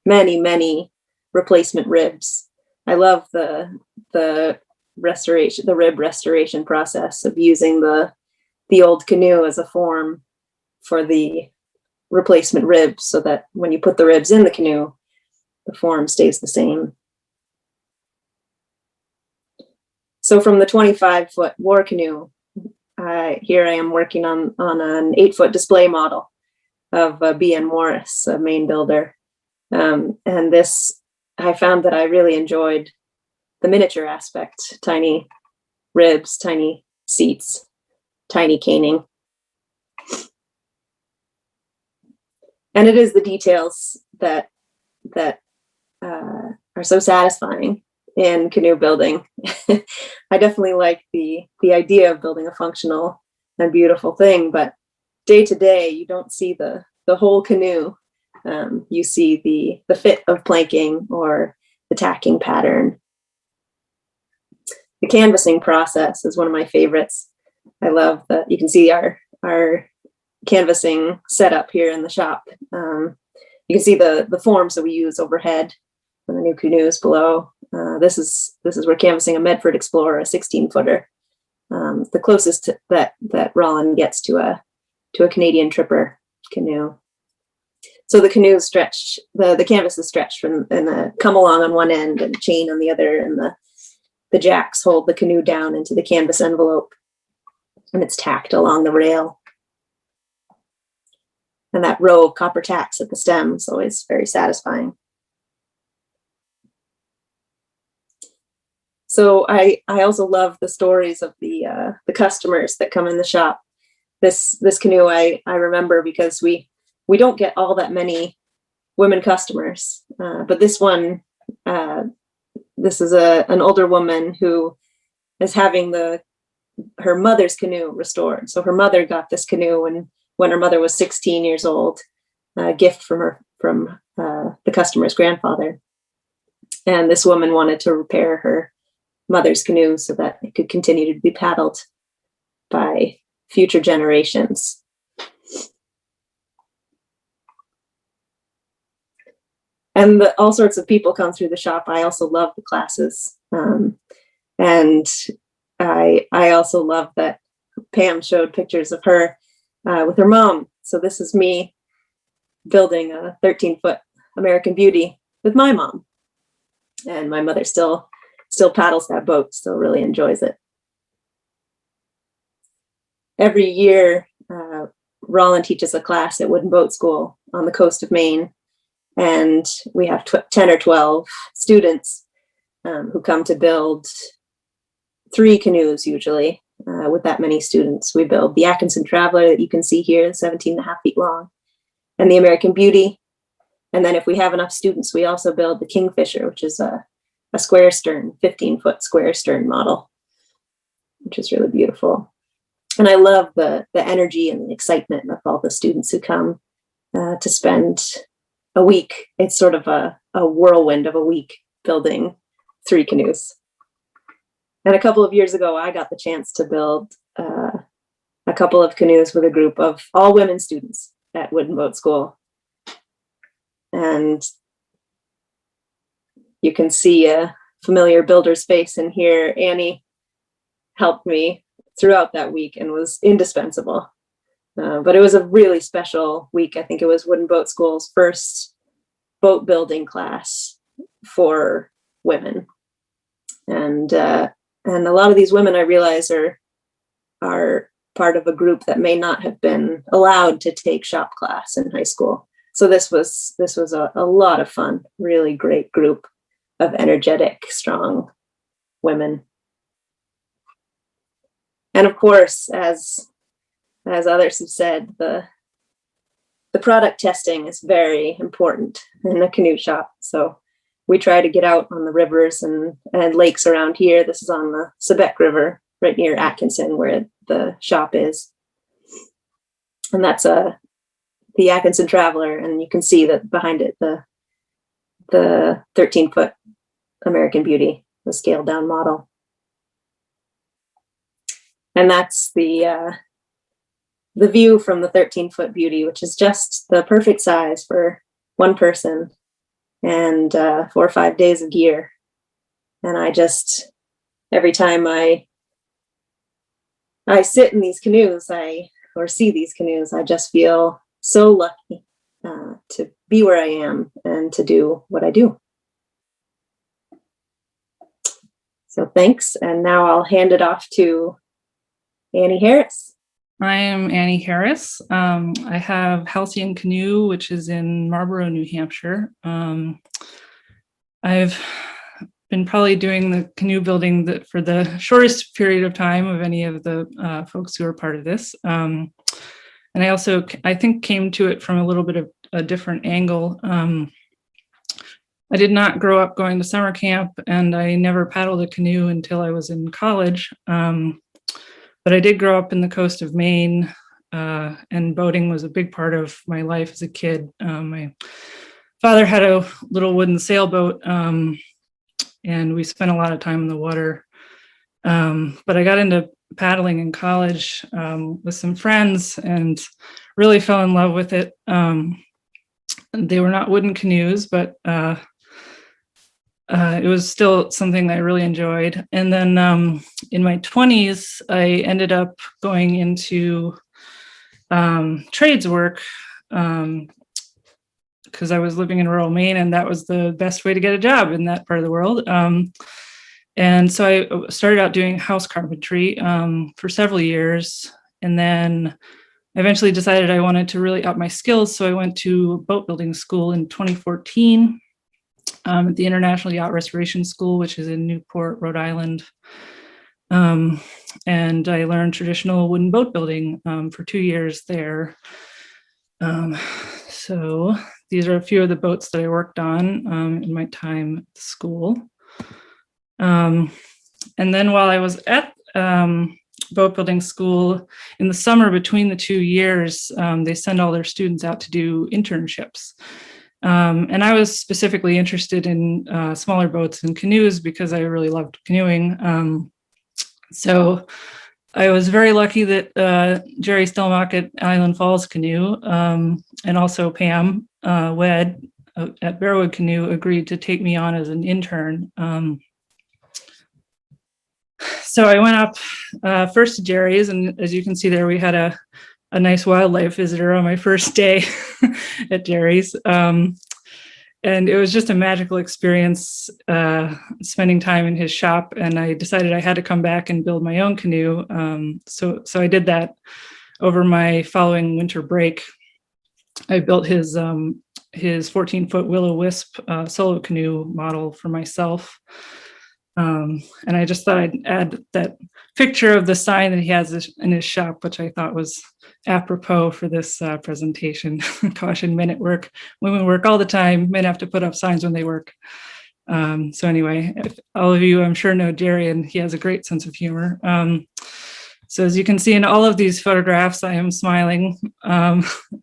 Many replacement ribs. I love the restoration, the rib restoration process of using the old canoe as a form for the replacement ribs, so that when you put the ribs in the canoe, the form stays the same. So from the 25-foot war canoe, here I am working on an 8-foot display model of B.N. Morris, a Maine builder. And this, I found that I really enjoyed the miniature aspect, tiny ribs, tiny seats, tiny caning. And it is the details that are so satisfying in canoe building. I definitely like the idea of building a functional and beautiful thing, but day to day, you don't see the whole canoe. You see the fit of planking or the tacking pattern. The canvassing process is one of my favorites. I love that you can see our canvassing setup here in the shop. You can see the forms that we use overhead and the new canoes below. This is where canvassing a Medford Explorer, a 16-footer, the closest that Rollin gets to a Canadian tripper canoe. So the canoe is stretched, the canvas is stretched and the come along on one end and chain on the other, and the jacks hold the canoe down into the canvas envelope, and it's tacked along the rail. And that row of copper tacks at the stem is always very satisfying. So I also love the stories of the customers that come in the shop. This canoe I remember because we don't get all that many women customers, but this one, this is an older woman who is having her mother's canoe restored. So her mother got this canoe when her mother was 16 years old, a gift from the customer's grandfather. And this woman wanted to repair her mother's canoe so that it could continue to be paddled by future generations. And all sorts of people come through the shop. I also love the classes. And I also love that Pam showed pictures of her with her mom So this is me building a 13-foot American Beauty with my mom. And my mother still paddles that boat, still really enjoys it. Every year, Roland teaches a class at Wooden Boat School on the coast of Maine. And we have 10 or 12 students who come to build 3 canoes usually. With that many students, we build the Atkinson Traveler that you can see here, 17.5 feet long, and the American Beauty. And then if we have enough students, we also build the Kingfisher, which is a square stern, 15-foot square stern model, which is really beautiful. And I love the energy and the excitement of all the students who come to spend a week. It's sort of a whirlwind of a week building 3 canoes. And a couple of years ago, I got the chance to build a couple of canoes with a group of all women students at Wooden Boat School. And you can see a familiar builder's face in here. Annie helped me throughout that week and was indispensable. But it was a really special week. I think it was Wooden Boat School's first boat building class for women. And a lot of these women, I realize, are part of a group that may not have been allowed to take shop class in high school. So this was a lot of fun, really great group of energetic, strong women. And of course, as others have said, the product testing is very important in a canoe shop. So we try to get out on the rivers and lakes around here. This is on the Sebec River, right near Atkinson, where the shop is. And that's the Atkinson Traveler, and you can see that behind it, the 13-foot American Beauty, the scaled down model. And that's the view from the 13-foot Beauty, which is just the perfect size for one person and 4 or 5 days of gear. And every time I sit in these canoes, or see these canoes, I just feel so lucky to be where I am and to do what I do. So thanks. And now I'll hand it off to Annie Harris. I am Annie Harris. I have Halcyon Canoe, which is in Marlborough, New Hampshire. I've been probably doing the canoe building for the shortest period of time of any of the folks who are part of this. And I also, I think, came to it from a little bit of a different angle. I did not grow up going to summer camp, and I never paddled a canoe until I was in college. But I did grow up in the coast of Maine, and boating was a big part of my life as a kid. My father had a little wooden sailboat, and we spent a lot of time in the water. But I got into paddling in college with some friends and really fell in love with it. They were not wooden canoes, but it was still something I really enjoyed. And then in my 20s, I ended up going into trades work because I was living in rural Maine, and that was the best way to get a job in that part of the world. And so I started out doing house carpentry for several years, and then I eventually decided I wanted to really up my skills. So I went to boat building school in 2014 at the International Yacht Restoration School, which is in Newport, Rhode Island. And I learned traditional wooden boat building for 2 years there. So these are a few of the boats that I worked on in my time at the school. And then while I was at boat building school, in the summer between the 2 years, they send all their students out to do internships. And I was specifically interested in smaller boats and canoes because I really loved canoeing. So I was very lucky that Jerry Stelmach at Island Falls Canoe and also Pam Wedd at Bearwood Canoe agreed to take me on as an intern. So I went up first to Jerry's, and as you can see there, we had a a nice wildlife visitor on my first day at Jerry's. And it was just a magical experience spending time in his shop. And I decided I had to come back and build my own canoe. So I did that over my following winter break. I built his 14-foot Will-O-Wisp solo canoe model for myself. And I just thought I'd add that picture of the sign that he has in his shop, which I thought was apropos for this presentation. Caution, men at work. Women work all the time. Men have to put up signs when they work. So anyway, all of you, I'm sure, know Jerry, and he has a great sense of humor. So as you can see in all of these photographs, I am smiling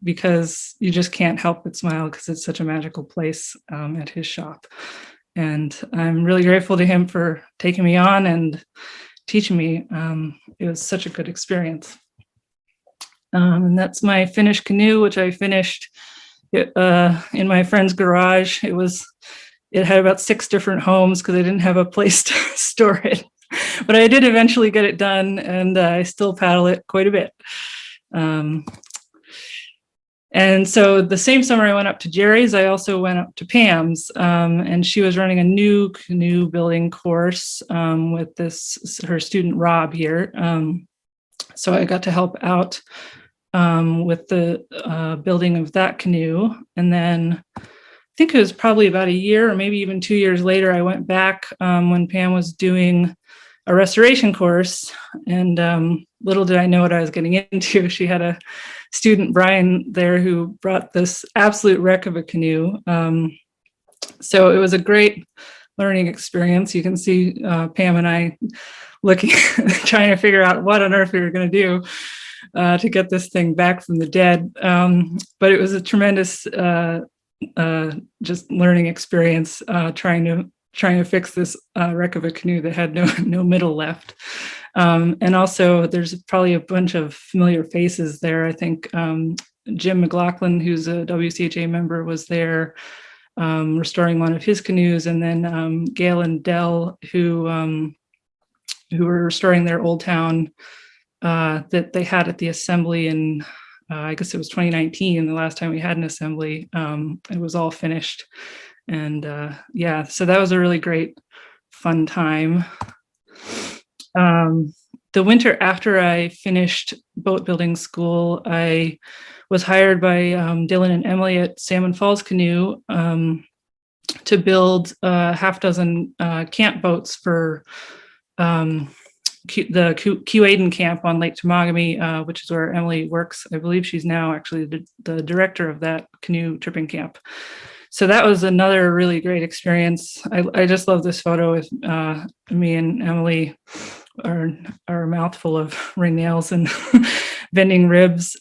because you just can't help but smile because it's such a magical place at his shop. And I'm really grateful to him for taking me on and teaching me. It was such a good experience. And that's my finished canoe, which I finished in my friend's garage. It had about 6 different homes because I didn't have a place to store it. But I did eventually get it done, and I still paddle it quite a bit. And so the same summer I went up to Jerry's, I also went up to Pam's, and she was running a new canoe building course with her student Rob here. So I got to help out with the building of that canoe. And then I think it was probably about a year or maybe even 2 years later, I went back when Pam was doing a restoration course, and little did I know what I was getting into. She had a student, Brian, there who brought this absolute wreck of a canoe. So it was a great learning experience. You can see Pam and I looking, trying to figure out what on earth we were going to do to get this thing back from the dead. But it was a tremendous just learning experience trying to fix this wreck of a canoe that had no middle left. And also there's probably a bunch of familiar faces there. I think Jim McLaughlin, who's a WCHA member, was there restoring one of his canoes. And then Gail and Dell, who were restoring their Old Town that they had at the assembly in, I guess it was 2019, the last time we had an assembly. It was all finished. And yeah, so that was a really great, fun time. The winter after I finished boat building school, I was hired by Dylan and Emily at Salmon Falls Canoe to build a half dozen camp boats for the Keewaydin camp on Lake Temagami, which is where Emily works. I believe she's now actually the director of that canoe tripping camp. So that was another really great experience. I just love this photo with me and Emily, our mouth full of ring nails and bending ribs.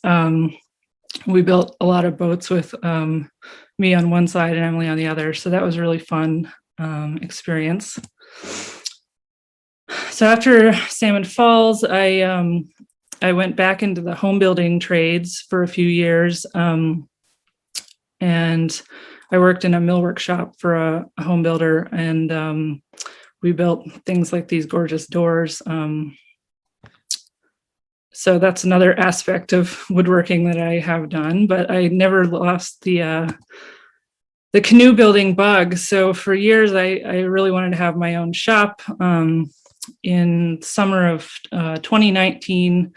We built a lot of boats with me on one side and Emily on the other. So that was a really fun experience. So after Salmon Falls, I went back into the home building trades for a few years. And I worked in a millwork shop for a home builder, and we built things like these gorgeous doors. So that's another aspect of woodworking that I have done, but I never lost the canoe building bug. So for years, I really wanted to have my own shop. In summer of 2019,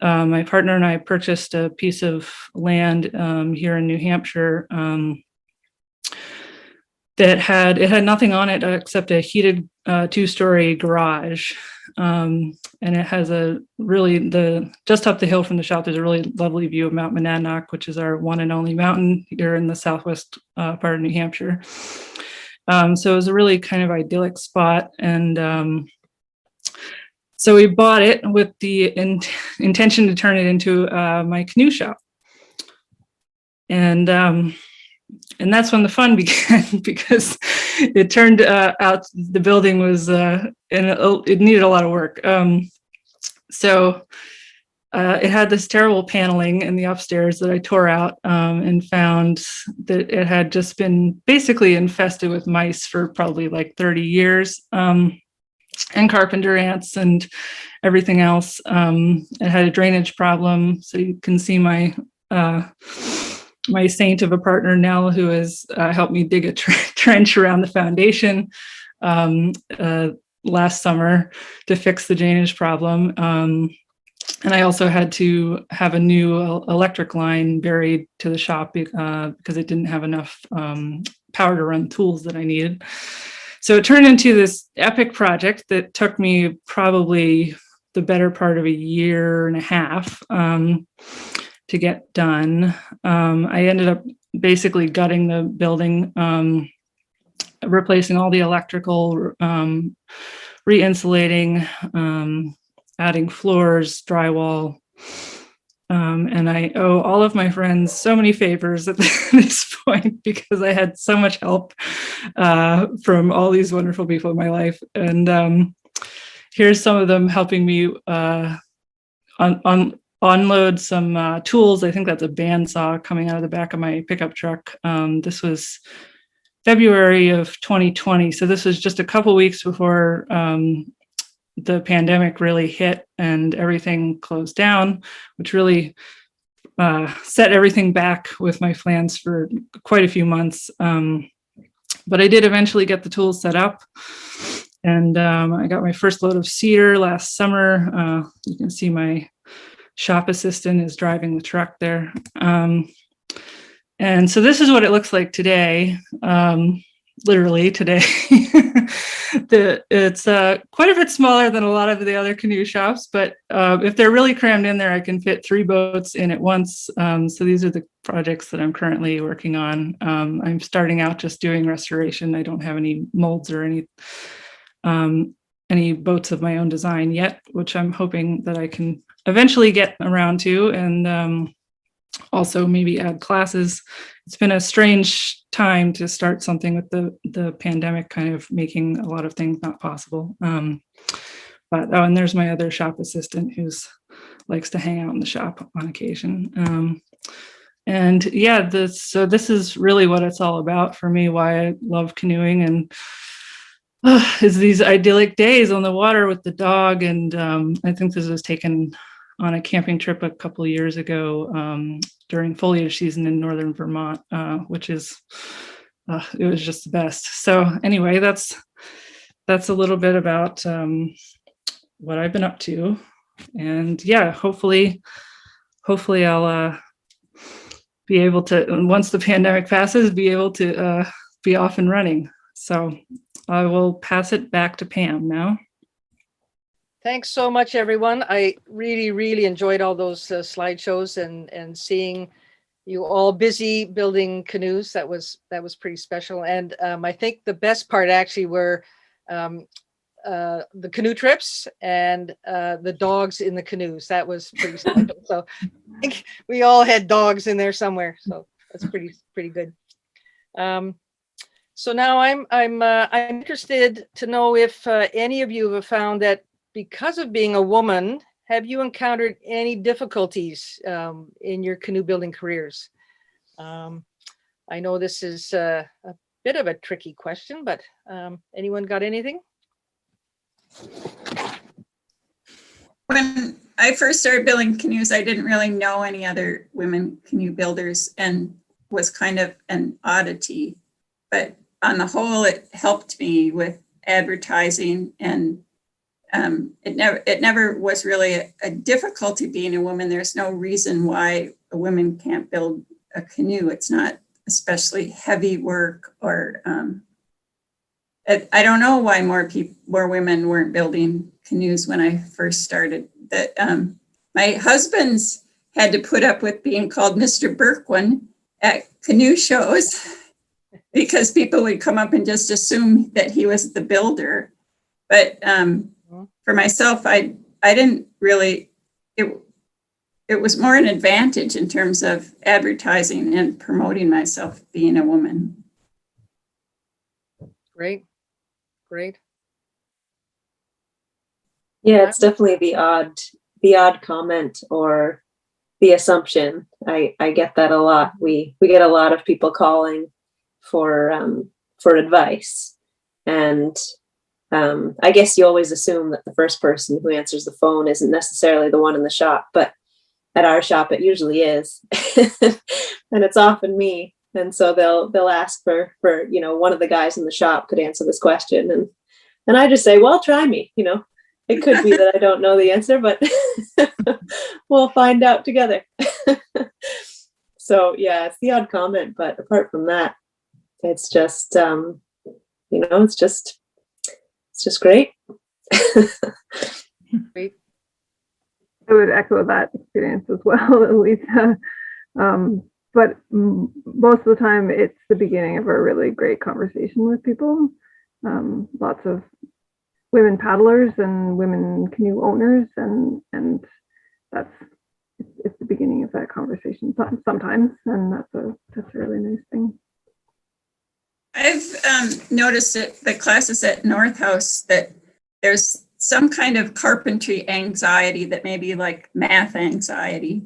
my partner and I purchased a piece of land here in New Hampshire that had nothing on it except a heated 2-story garage. And it has just up the hill from the shop, there's a really lovely view of Mount Monadnock, which is our one and only mountain here in the southwest part of New Hampshire. So it was a really kind of idyllic spot. And so we bought it with the intention to turn it into my canoe shop. And that's when the fun began, because it turned out the building was, and it needed a lot of work. So it had this terrible paneling in the upstairs that I tore out and found that it had just been basically infested with mice for probably like 30 years. carpenter ants and everything else. It had a drainage problem, so you can see my my saint of a partner, Nell, who has helped me dig a trench around the foundation last summer to fix the drainage problem. And I also had to have a new electric line buried to the shop because it didn't have enough power to run tools that I needed. So it turned into this epic project that took me probably the better part of a year and a half to get done. I ended up basically gutting the building, replacing all the electrical, re-insulating, adding floors, drywall. And I owe all of my friends so many favors at this point because I had so much help from all these wonderful people in my life. And here's some of them helping me unload some tools. I think that's a bandsaw coming out of the back of my pickup truck. This was February of 2020. So this was just a couple weeks before the pandemic really hit and everything closed down, which really set everything back with my plans for quite a few months. But I did eventually get the tools set up, and I got my first load of cedar last summer. You can see my shop assistant is driving the truck there. And so this is what it looks like today. Literally today. It's quite a bit smaller than a lot of the other canoe shops, but if they're really crammed in there, I can fit 3 boats in at once. So these are the projects that I'm currently working on. I'm starting out just doing restoration. I don't have any molds or any boats of my own design yet, which I'm hoping that I can eventually get around to, and also maybe add classes. It's been a strange time to start something with the pandemic kind of making a lot of things not possible. But and there's my other shop assistant who's likes to hang out in the shop on occasion. And yeah, so this is really what it's all about for me, why I love canoeing, and is these idyllic days on the water with the dog. And I think this was taken on a camping trip a couple of years ago during foliage season in northern Vermont, which is, it was just the best. So anyway, that's a little bit about what I've been up to. And yeah, hopefully I'll be able to, once the pandemic passes, be able to be off and running. So I will pass it back to Pam now. Thanks so much, everyone. I really, really enjoyed all those slideshows and seeing you all busy building canoes. That was pretty special. And I think the best part actually were the canoe trips and the dogs in the canoes. That was pretty special. So I think we all had dogs in there somewhere. So that's pretty good. So now I'm interested to know if any of you have found that because of being a woman, have you encountered any difficulties in your canoe building careers? I know this is a bit of a tricky question, but anyone got anything? When I first started building canoes, I didn't really know any other women canoe builders and was kind of an oddity. But on the whole, it helped me with advertising, and it never was really a difficulty being a woman. There's no reason why a woman can't build a canoe. It's not especially heavy work, or I don't know why more women weren't building canoes when I first started. That my husband's had to put up with being called Mr. Bourquin at canoe shows because people would come up and just assume that he was the builder. But for myself, I didn't really, it was more an advantage in terms of advertising and promoting myself being a woman. Great. Yeah, it's definitely the odd comment or the assumption. I get that a lot. We get a lot of people calling for advice, and I guess you always assume that the first person who answers the phone isn't necessarily the one in the shop, but at our shop it usually is. And it's often me. And so they'll ask for one of the guys in the shop could answer this question, and I just say, well, try me. It could be that I don't know the answer, but we'll find out together. So yeah, it's the odd comment, but apart from that, it's just it's just great. Great. I would echo that experience as well, Elisa. But most of the time, it's the beginning of a really great conversation with people. Lots of women paddlers and women canoe owners, and it's the beginning of that conversation sometimes, and that's a really nice thing. I've noticed at the classes at North House that there's some kind of carpentry anxiety that may be like math anxiety.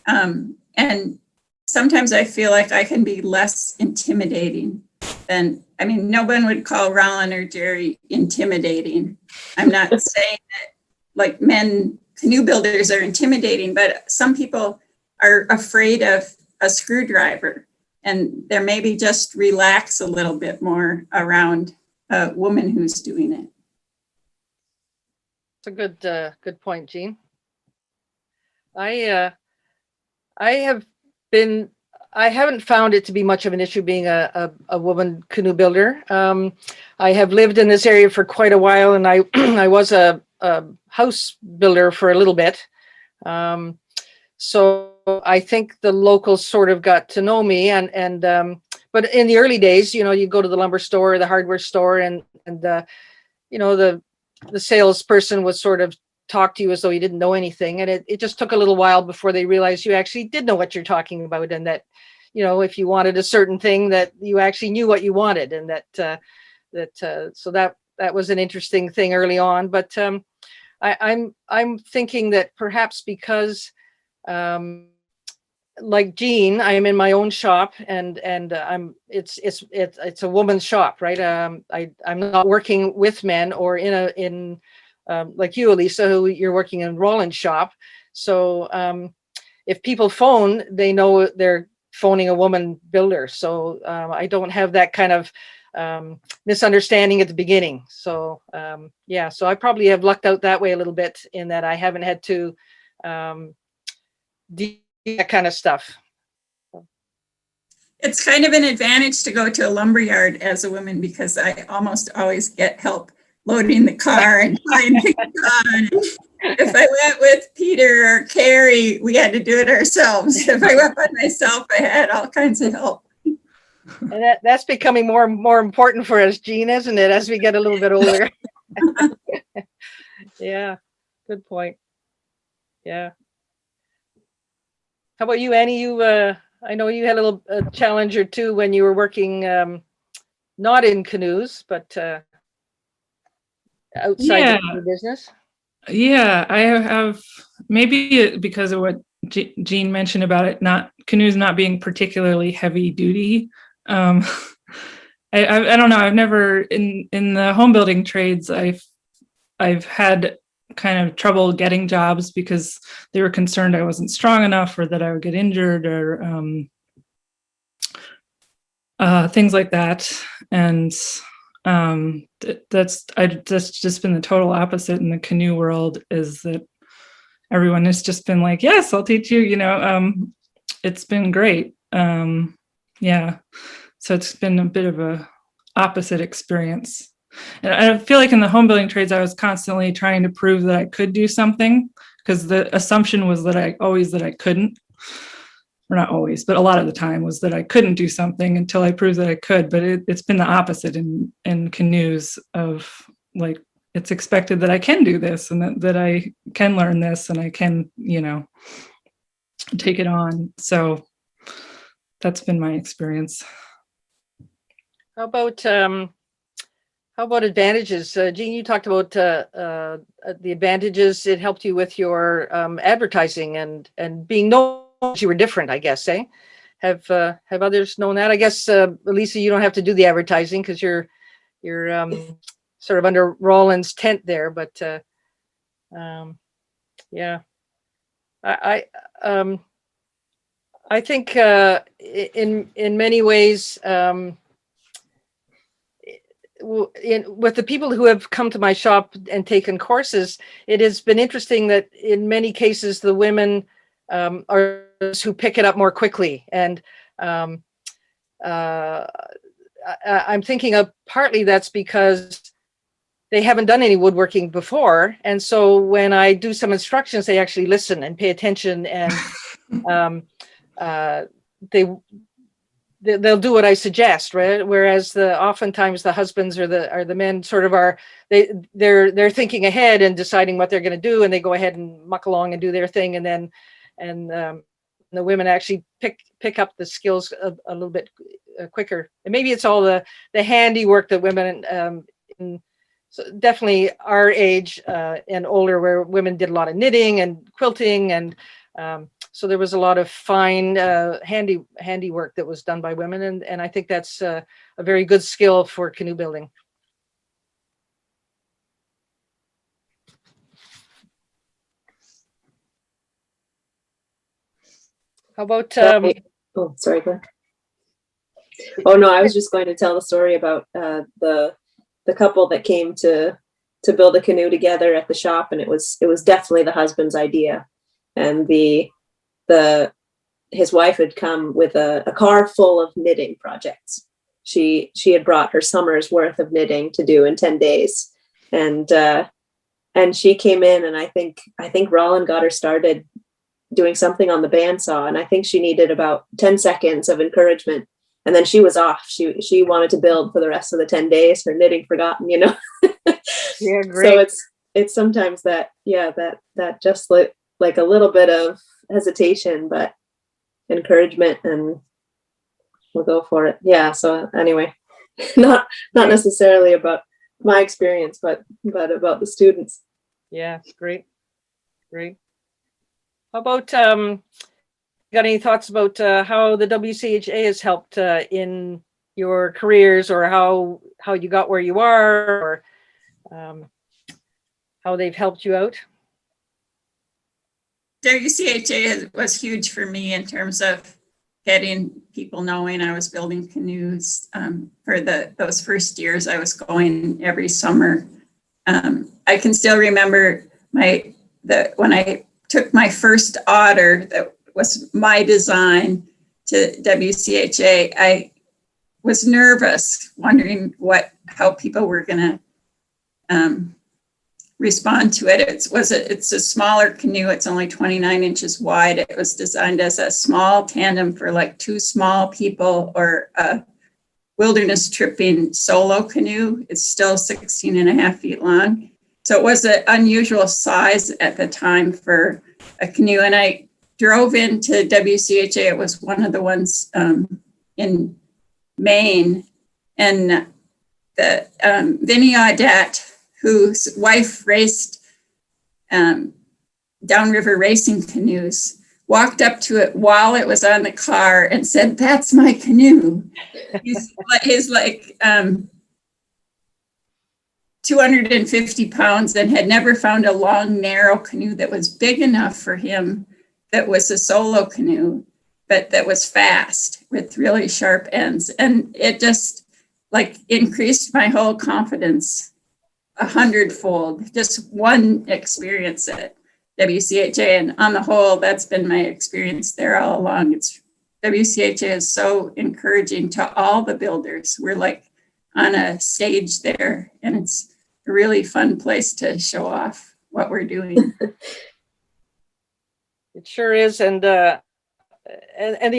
And sometimes I feel like I can be less intimidating than, no one would call Rollin or Jerry intimidating. I'm not saying that like men canoe builders are intimidating, but some people are afraid of a screwdriver, and they're maybe just relax a little bit more around a woman who's doing it. It's a good point, Jeanne. I haven't found it to be much of an issue being a woman canoe builder. I have lived in this area for quite a while, and I I was a house builder for a little bit. So I think the locals sort of got to know me, and but in the early days, you go to the lumber store or the hardware store, and the salesperson would sort of talk to you as though you didn't know anything. And it just took a little while before they realized you actually did know what you're talking about, and that, if you wanted a certain thing, that you actually knew what you wanted, and so that was an interesting thing early on. But I'm thinking that perhaps because like Jeanne, I'm in my own shop, and it's a woman's shop, right? I'm not working with men or in like you, Elisa, who you're working in Roland's shop. So if people phone, they know they're phoning a woman builder. So I don't have that kind of misunderstanding at the beginning. So so I probably have lucked out that way a little bit, in that I haven't had to do that kind of stuff. It's kind of an advantage to go to a lumber yard as a woman, because I almost always get help loading the car and trying to get on. If I went with Peter or Carrie, we had to do it ourselves. If I went by myself, I had all kinds of help. And that's becoming more and more important for us, Jeanne, isn't it, as we get a little bit older? Yeah, good point. Yeah. How about you, Annie? I know you had a little challenge or two when you were working not in canoes, but outside the business. Yeah, I have, maybe because of what Jeanne mentioned about it, canoes not being particularly heavy duty. I don't know. I've never in the home building trades. I've had kind of trouble getting jobs because they were concerned I wasn't strong enough, or that I would get injured, or things like that. And that's just been the total opposite in the canoe world, is that everyone has just been like, yes, I'll teach you. It's been great. Yeah. So it's been a bit of a opposite experience. And I feel like in the home building trades, I was constantly trying to prove that I could do something, because the assumption was that I couldn't, or not always, but a lot of the time was that I couldn't do something until I proved that I could. But it's been the opposite in canoes, of like, it's expected that I can do this, and that I can learn this, and I can, take it on. So that's been my experience. How about advantages? Jeanne, you talked about the advantages. It helped you with your advertising and being known that you were different, I guess, eh? Have others known that? I guess, Elisa, you don't have to do the advertising because you're sort of under Roland's tent there, but yeah, I think in many ways, with the people who have come to my shop and taken courses, it has been interesting that in many cases the women are those who pick it up more quickly. And I'm thinking of partly that's because they haven't done any woodworking before. And so when I do some instructions, they actually listen and pay attention, and they'll do what I suggest, right? Whereas oftentimes the husbands or the men sort of they're thinking ahead and deciding what they're going to do, and they go ahead and muck along and do their thing, and then the women actually pick up the skills a little bit quicker. And maybe it's all the handiwork that women so definitely our age and older, where women did a lot of knitting and quilting, and so there was a lot of fine handiwork that was done by women, and I think that's a very good skill for canoe building. How about oh, sorry, go ahead. Oh no, I was just going to tell the story about the couple that came to build a canoe together at the shop, and it was definitely the husband's idea, and his wife had come with a car full of knitting projects. She had brought her summer's worth of knitting to do in 10 days, and she came in, and I think Roland got her started doing something on the bandsaw, and I think she needed about 10 seconds of encouragement, and then she was off. She wanted to build for the rest of the 10 days, her knitting forgotten, you know. Yeah, great. So it's sometimes that just like a little bit of hesitation, but encouragement, and we'll go for it. Yeah. So anyway, not necessarily about my experience, but about the students. Yeah, great. How about got any thoughts about how the WCHA has helped in your careers, or how you got where you are, or how they've helped you out? WCHA was huge for me in terms of getting people knowing I was building canoes. For those first years, I was going every summer. I can still remember when I took my first otter that was my design to WCHA. I was nervous, wondering how people were going to respond to it. It's a smaller canoe. It's only 29 inches wide. It was designed as a small tandem for like 2 small people, or a wilderness tripping solo canoe. It's still 16 and a half feet long. So it was an unusual size at the time for a canoe. And I drove into WCHA. It was one of the ones in Maine. And the Vinny Audette, whose wife raced downriver racing canoes, walked up to it while it was on the car and said, "That's my canoe." He's like 250 pounds and had never found a long, narrow canoe that was big enough for him, that was a solo canoe, but that was fast with really sharp ends. And it just like increased my whole confidence 100-fold. Just one experience at WCHA, and on the whole, that's been my experience there all along. WCHA is so encouraging to all the builders. We're like on a stage there, and it's a really fun place to show off what we're doing. It sure is, and the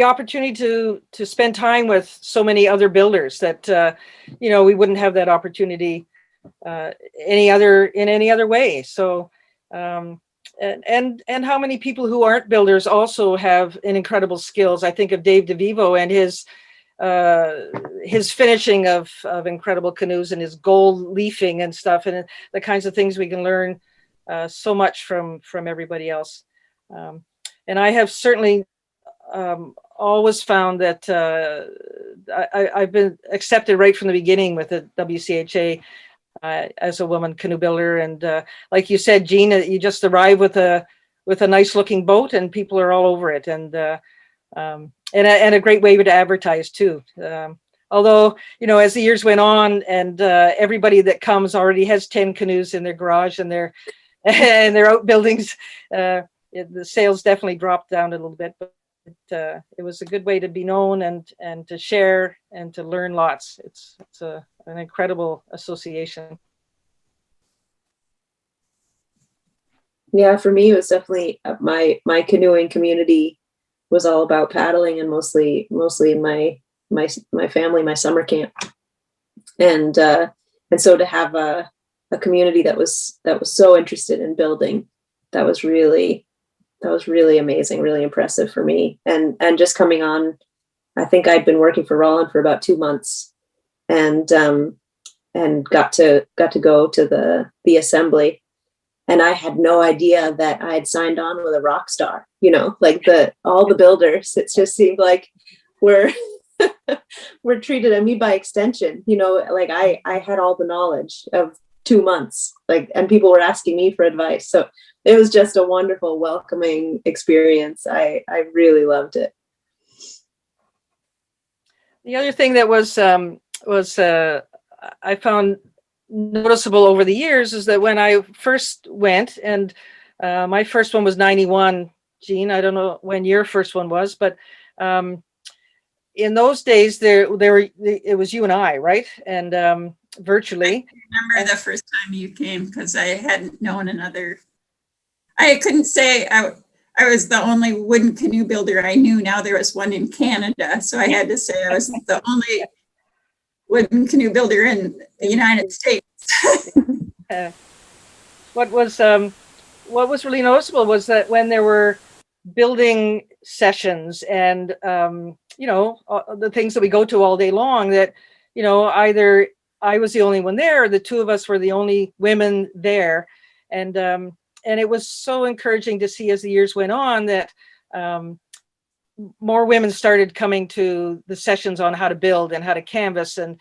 opportunity to spend time with so many other builders that we wouldn't have that opportunity in any other way. So and how many people who aren't builders also have an incredible skills. I think of Dave DeVivo and his finishing of incredible canoes, and his gold leafing and stuff, and the kinds of things we can learn so much from everybody else. And I have certainly always found that I've been accepted right from the beginning with the WCHA. as a woman canoe builder. And like you said, Jeanne, you just arrive with a nice looking boat and people are all over it. And a great way to advertise too. Although, as the years went on and everybody that comes already has 10 canoes in their garage and their and their outbuildings, the sales definitely dropped down a little bit, but it was a good way to be known and to share and to learn lots. It's an incredible association. Yeah, for me, it was definitely my canoeing community was all about paddling, and mostly my family, my summer camp, and so to have a community that was so interested in building, that was really amazing, really impressive for me. And just coming on, I think I'd been working for Roland for about 2 months, and got to go to the assembly. And I had no idea that I had signed on with a rock star, like all the builders. It just seemed like we're treated, and me by extension, like I had all the knowledge of 2 months, and people were asking me for advice. So it was just a wonderful, welcoming experience. I really loved it. The other thing that was I found noticeable over the years is that when I first went, and my first one was 91, Jeanne, I don't know when your first one was, but in those days it was you and I, right? And virtually. I remember the first time you came, because I hadn't known another. I couldn't say I was the only wooden canoe builder I knew. Now there was one in Canada, so I had to say I was the only wooden canoe builder in the United States. What was really noticeable was that when there were building sessions and the things that we go to all day long, that either I was the only one there or the two of us were the only women there, and it was so encouraging to see as the years went on that more women started coming to the sessions on how to build and how to canvas, and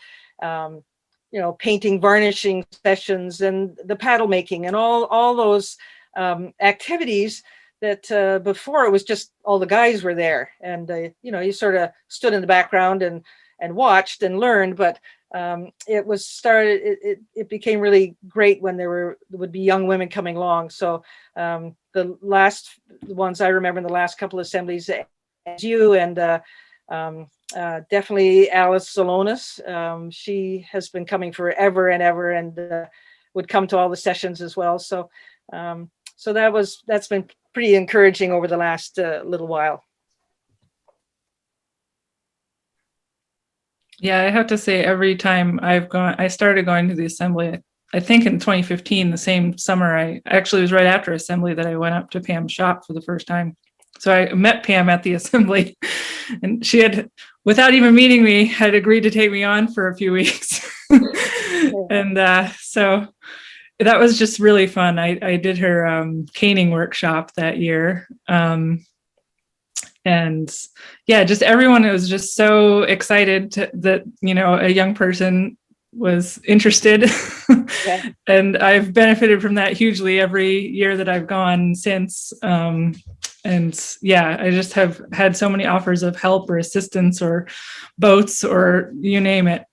painting, varnishing sessions, and the paddle making, and all those activities that before it was just all the guys were there, and you sort of stood in the background and watched and learned, but it became really great when there would be young women coming along. So the ones I remember in the last couple of assemblies, you and definitely Alice Salonis. She has been coming forever and ever, and would come to all the sessions as well. So that's been pretty encouraging over the last little while. Yeah, I have to say, every time I started going to the assembly, I think in 2015, the same summer, I actually was right after assembly that I went up to Pam's shop for the first time. So I met Pam at the assembly, and she had, without even meeting me, had agreed to take me on for a few weeks. And so that was just really fun. I did her caning workshop that year. And yeah, just everyone was just so excited that, a young person was interested. Yeah. And I've benefited from that hugely every year that I've gone since. And yeah, I just have had so many offers of help or assistance or boats or you name it.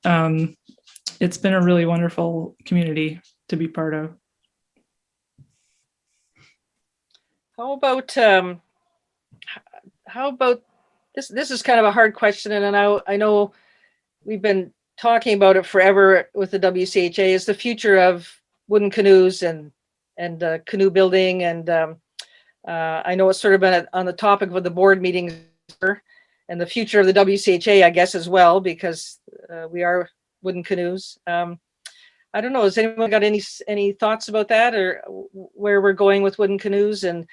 It's been a really wonderful community to be part of. How about this? This is kind of a hard question, and I know we've been talking about it forever with the WCHA. Is the future of wooden canoes and canoe building, and I know it's sort of been on the topic of the board meetings, and the future of the WCHA, I guess, as well, because we are wooden canoes. I don't know. Has anyone got any thoughts about that, or where we're going with wooden canoes and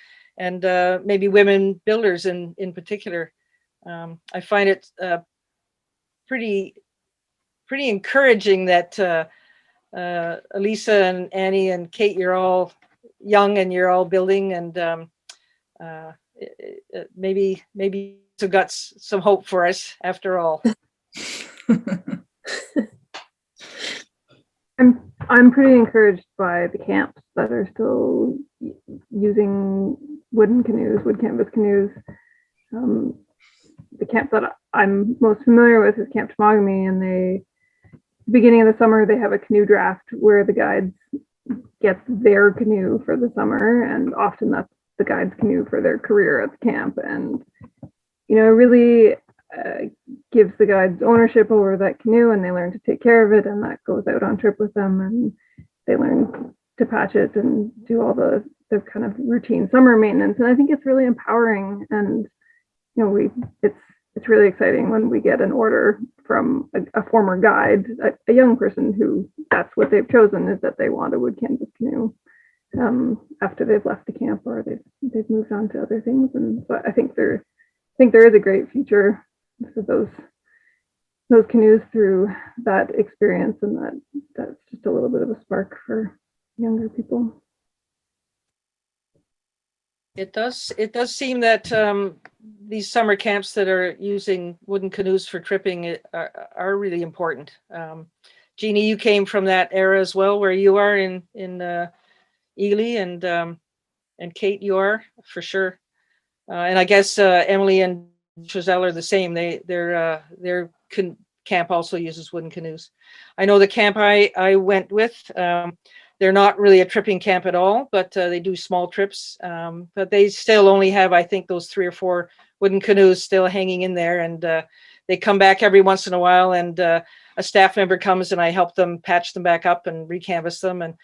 maybe women builders in particular? I find it pretty encouraging that Elisa and Annie and Kate, you're all young and you're all building, and maybe you've got some hope for us after all. I'm pretty encouraged by the camps that are still using wooden canoes, wood canvas canoes. The camp that I'm most familiar with is Camp Temagami, and beginning of the summer, they have a canoe draft where the guides get their canoe for the summer, and often that's the guide's canoe for their career at the camp. And, you know, really gives the guides ownership over that canoe, and they learn to take care of it, and that goes out on trip with them, and they learn to patch it and do all the kind of routine summer maintenance. And I think it's really empowering, and you know, it's really exciting when we get an order from a former guide, a young person who that's what they've chosen, is that they want a wood canvas canoe after they've left the camp or they've moved on to other things. And so I think there is a great future for those canoes through that experience, and that's just a little bit of a spark for younger people. It does seem that these summer camps that are using wooden canoes for tripping are really important. Jeannie, you came from that era as well, where you are in Ely, and Kate, you are for sure. And I guess Emily and Sosell are the same. Their camp also uses wooden canoes. I know the camp I went with, they're not really a tripping camp at all, but they do small trips. But they still only have, I think, those 3 or 4 wooden canoes still hanging in there. And they come back every once in a while, and a staff member comes and I help them patch them back up and recanvas them. And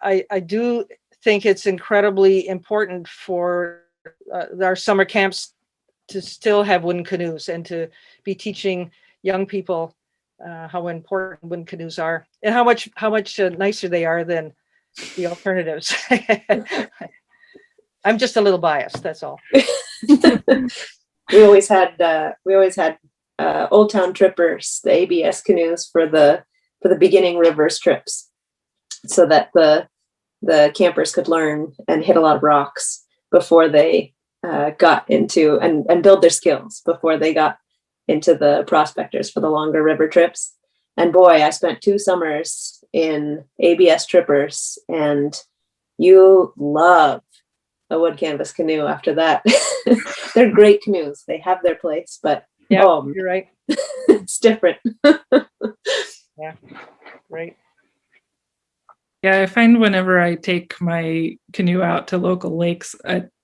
I do think it's incredibly important for our summer camps to still have wooden canoes and to be teaching young people how important wooden canoes are, and how much nicer they are than the alternatives. I'm just a little biased, that's all. We always had Old Town Trippers, the ABS canoes for the beginning rivers trips, so that the campers could learn and hit a lot of rocks before they got into and build their skills before they got into the prospectors for the longer river trips. And boy, I spent 2 summers in ABS trippers, and you love a wood canvas canoe after that. They're great canoes. They have their place, but yeah, you're right. It's different. Yeah, right. Yeah, I find whenever I take my canoe out to local lakes,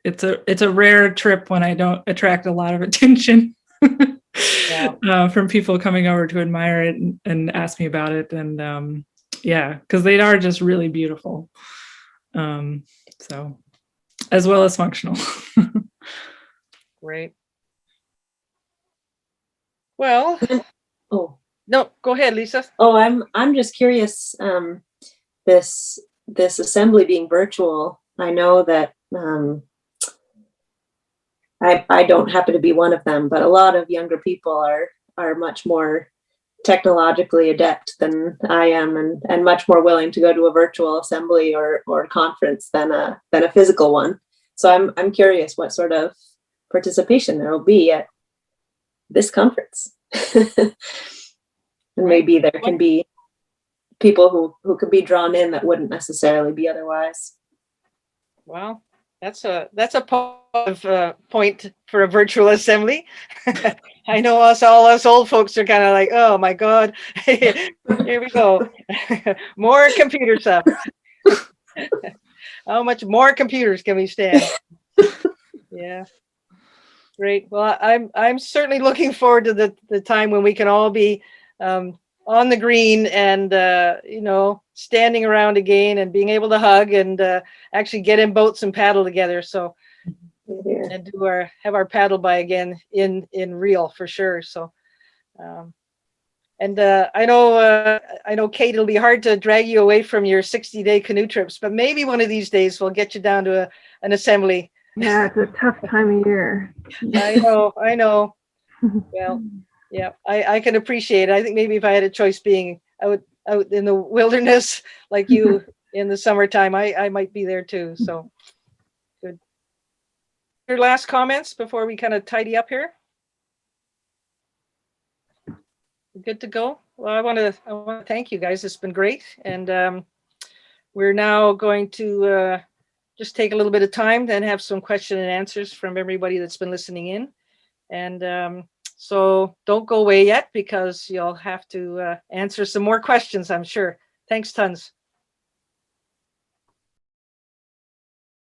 it's a rare trip when I don't attract a lot of attention. Yeah. From people coming over to admire it and ask me about it. And yeah, because they are just really beautiful. So, as well as functional. Great. Well, Oh no, go ahead, Lisa. oh, I'm just curious. This assembly being virtual, I know that I don't happen to be one of them, but a lot of younger people are much more technologically adept than I am, and much more willing to go to a virtual assembly or conference than a physical one. So I'm curious what sort of participation there will be at this conference. And maybe there can be people who could be drawn in that wouldn't necessarily be otherwise. Well, that's a positive point for a virtual assembly. I know all us old folks are kind of like, oh my God, here we go. More computer stuff. How much more computers can we stand? Yeah. Great. Well, I'm certainly looking forward to the time when we can all be on the green and standing around again and being able to hug and actually get in boats and paddle together. So and have our paddle by again in real for sure. So and I know Kate, it'll be hard to drag you away from your 60-day canoe trips, but maybe one of these days we'll get you down to an assembly. Yeah, it's a tough time of year. I know. Well, yeah, I can appreciate it. I think maybe if I had a choice being out in the wilderness like you in the summertime, I might be there too. So good. Your last comments before we kind of tidy up here? Good to go? Well, I want to thank you guys. It's been great. And we're now going to just take a little bit of time, then have some question and answers from everybody that's been listening in. And so don't go away yet, because you'll have to answer some more questions, I'm sure. Thanks tons.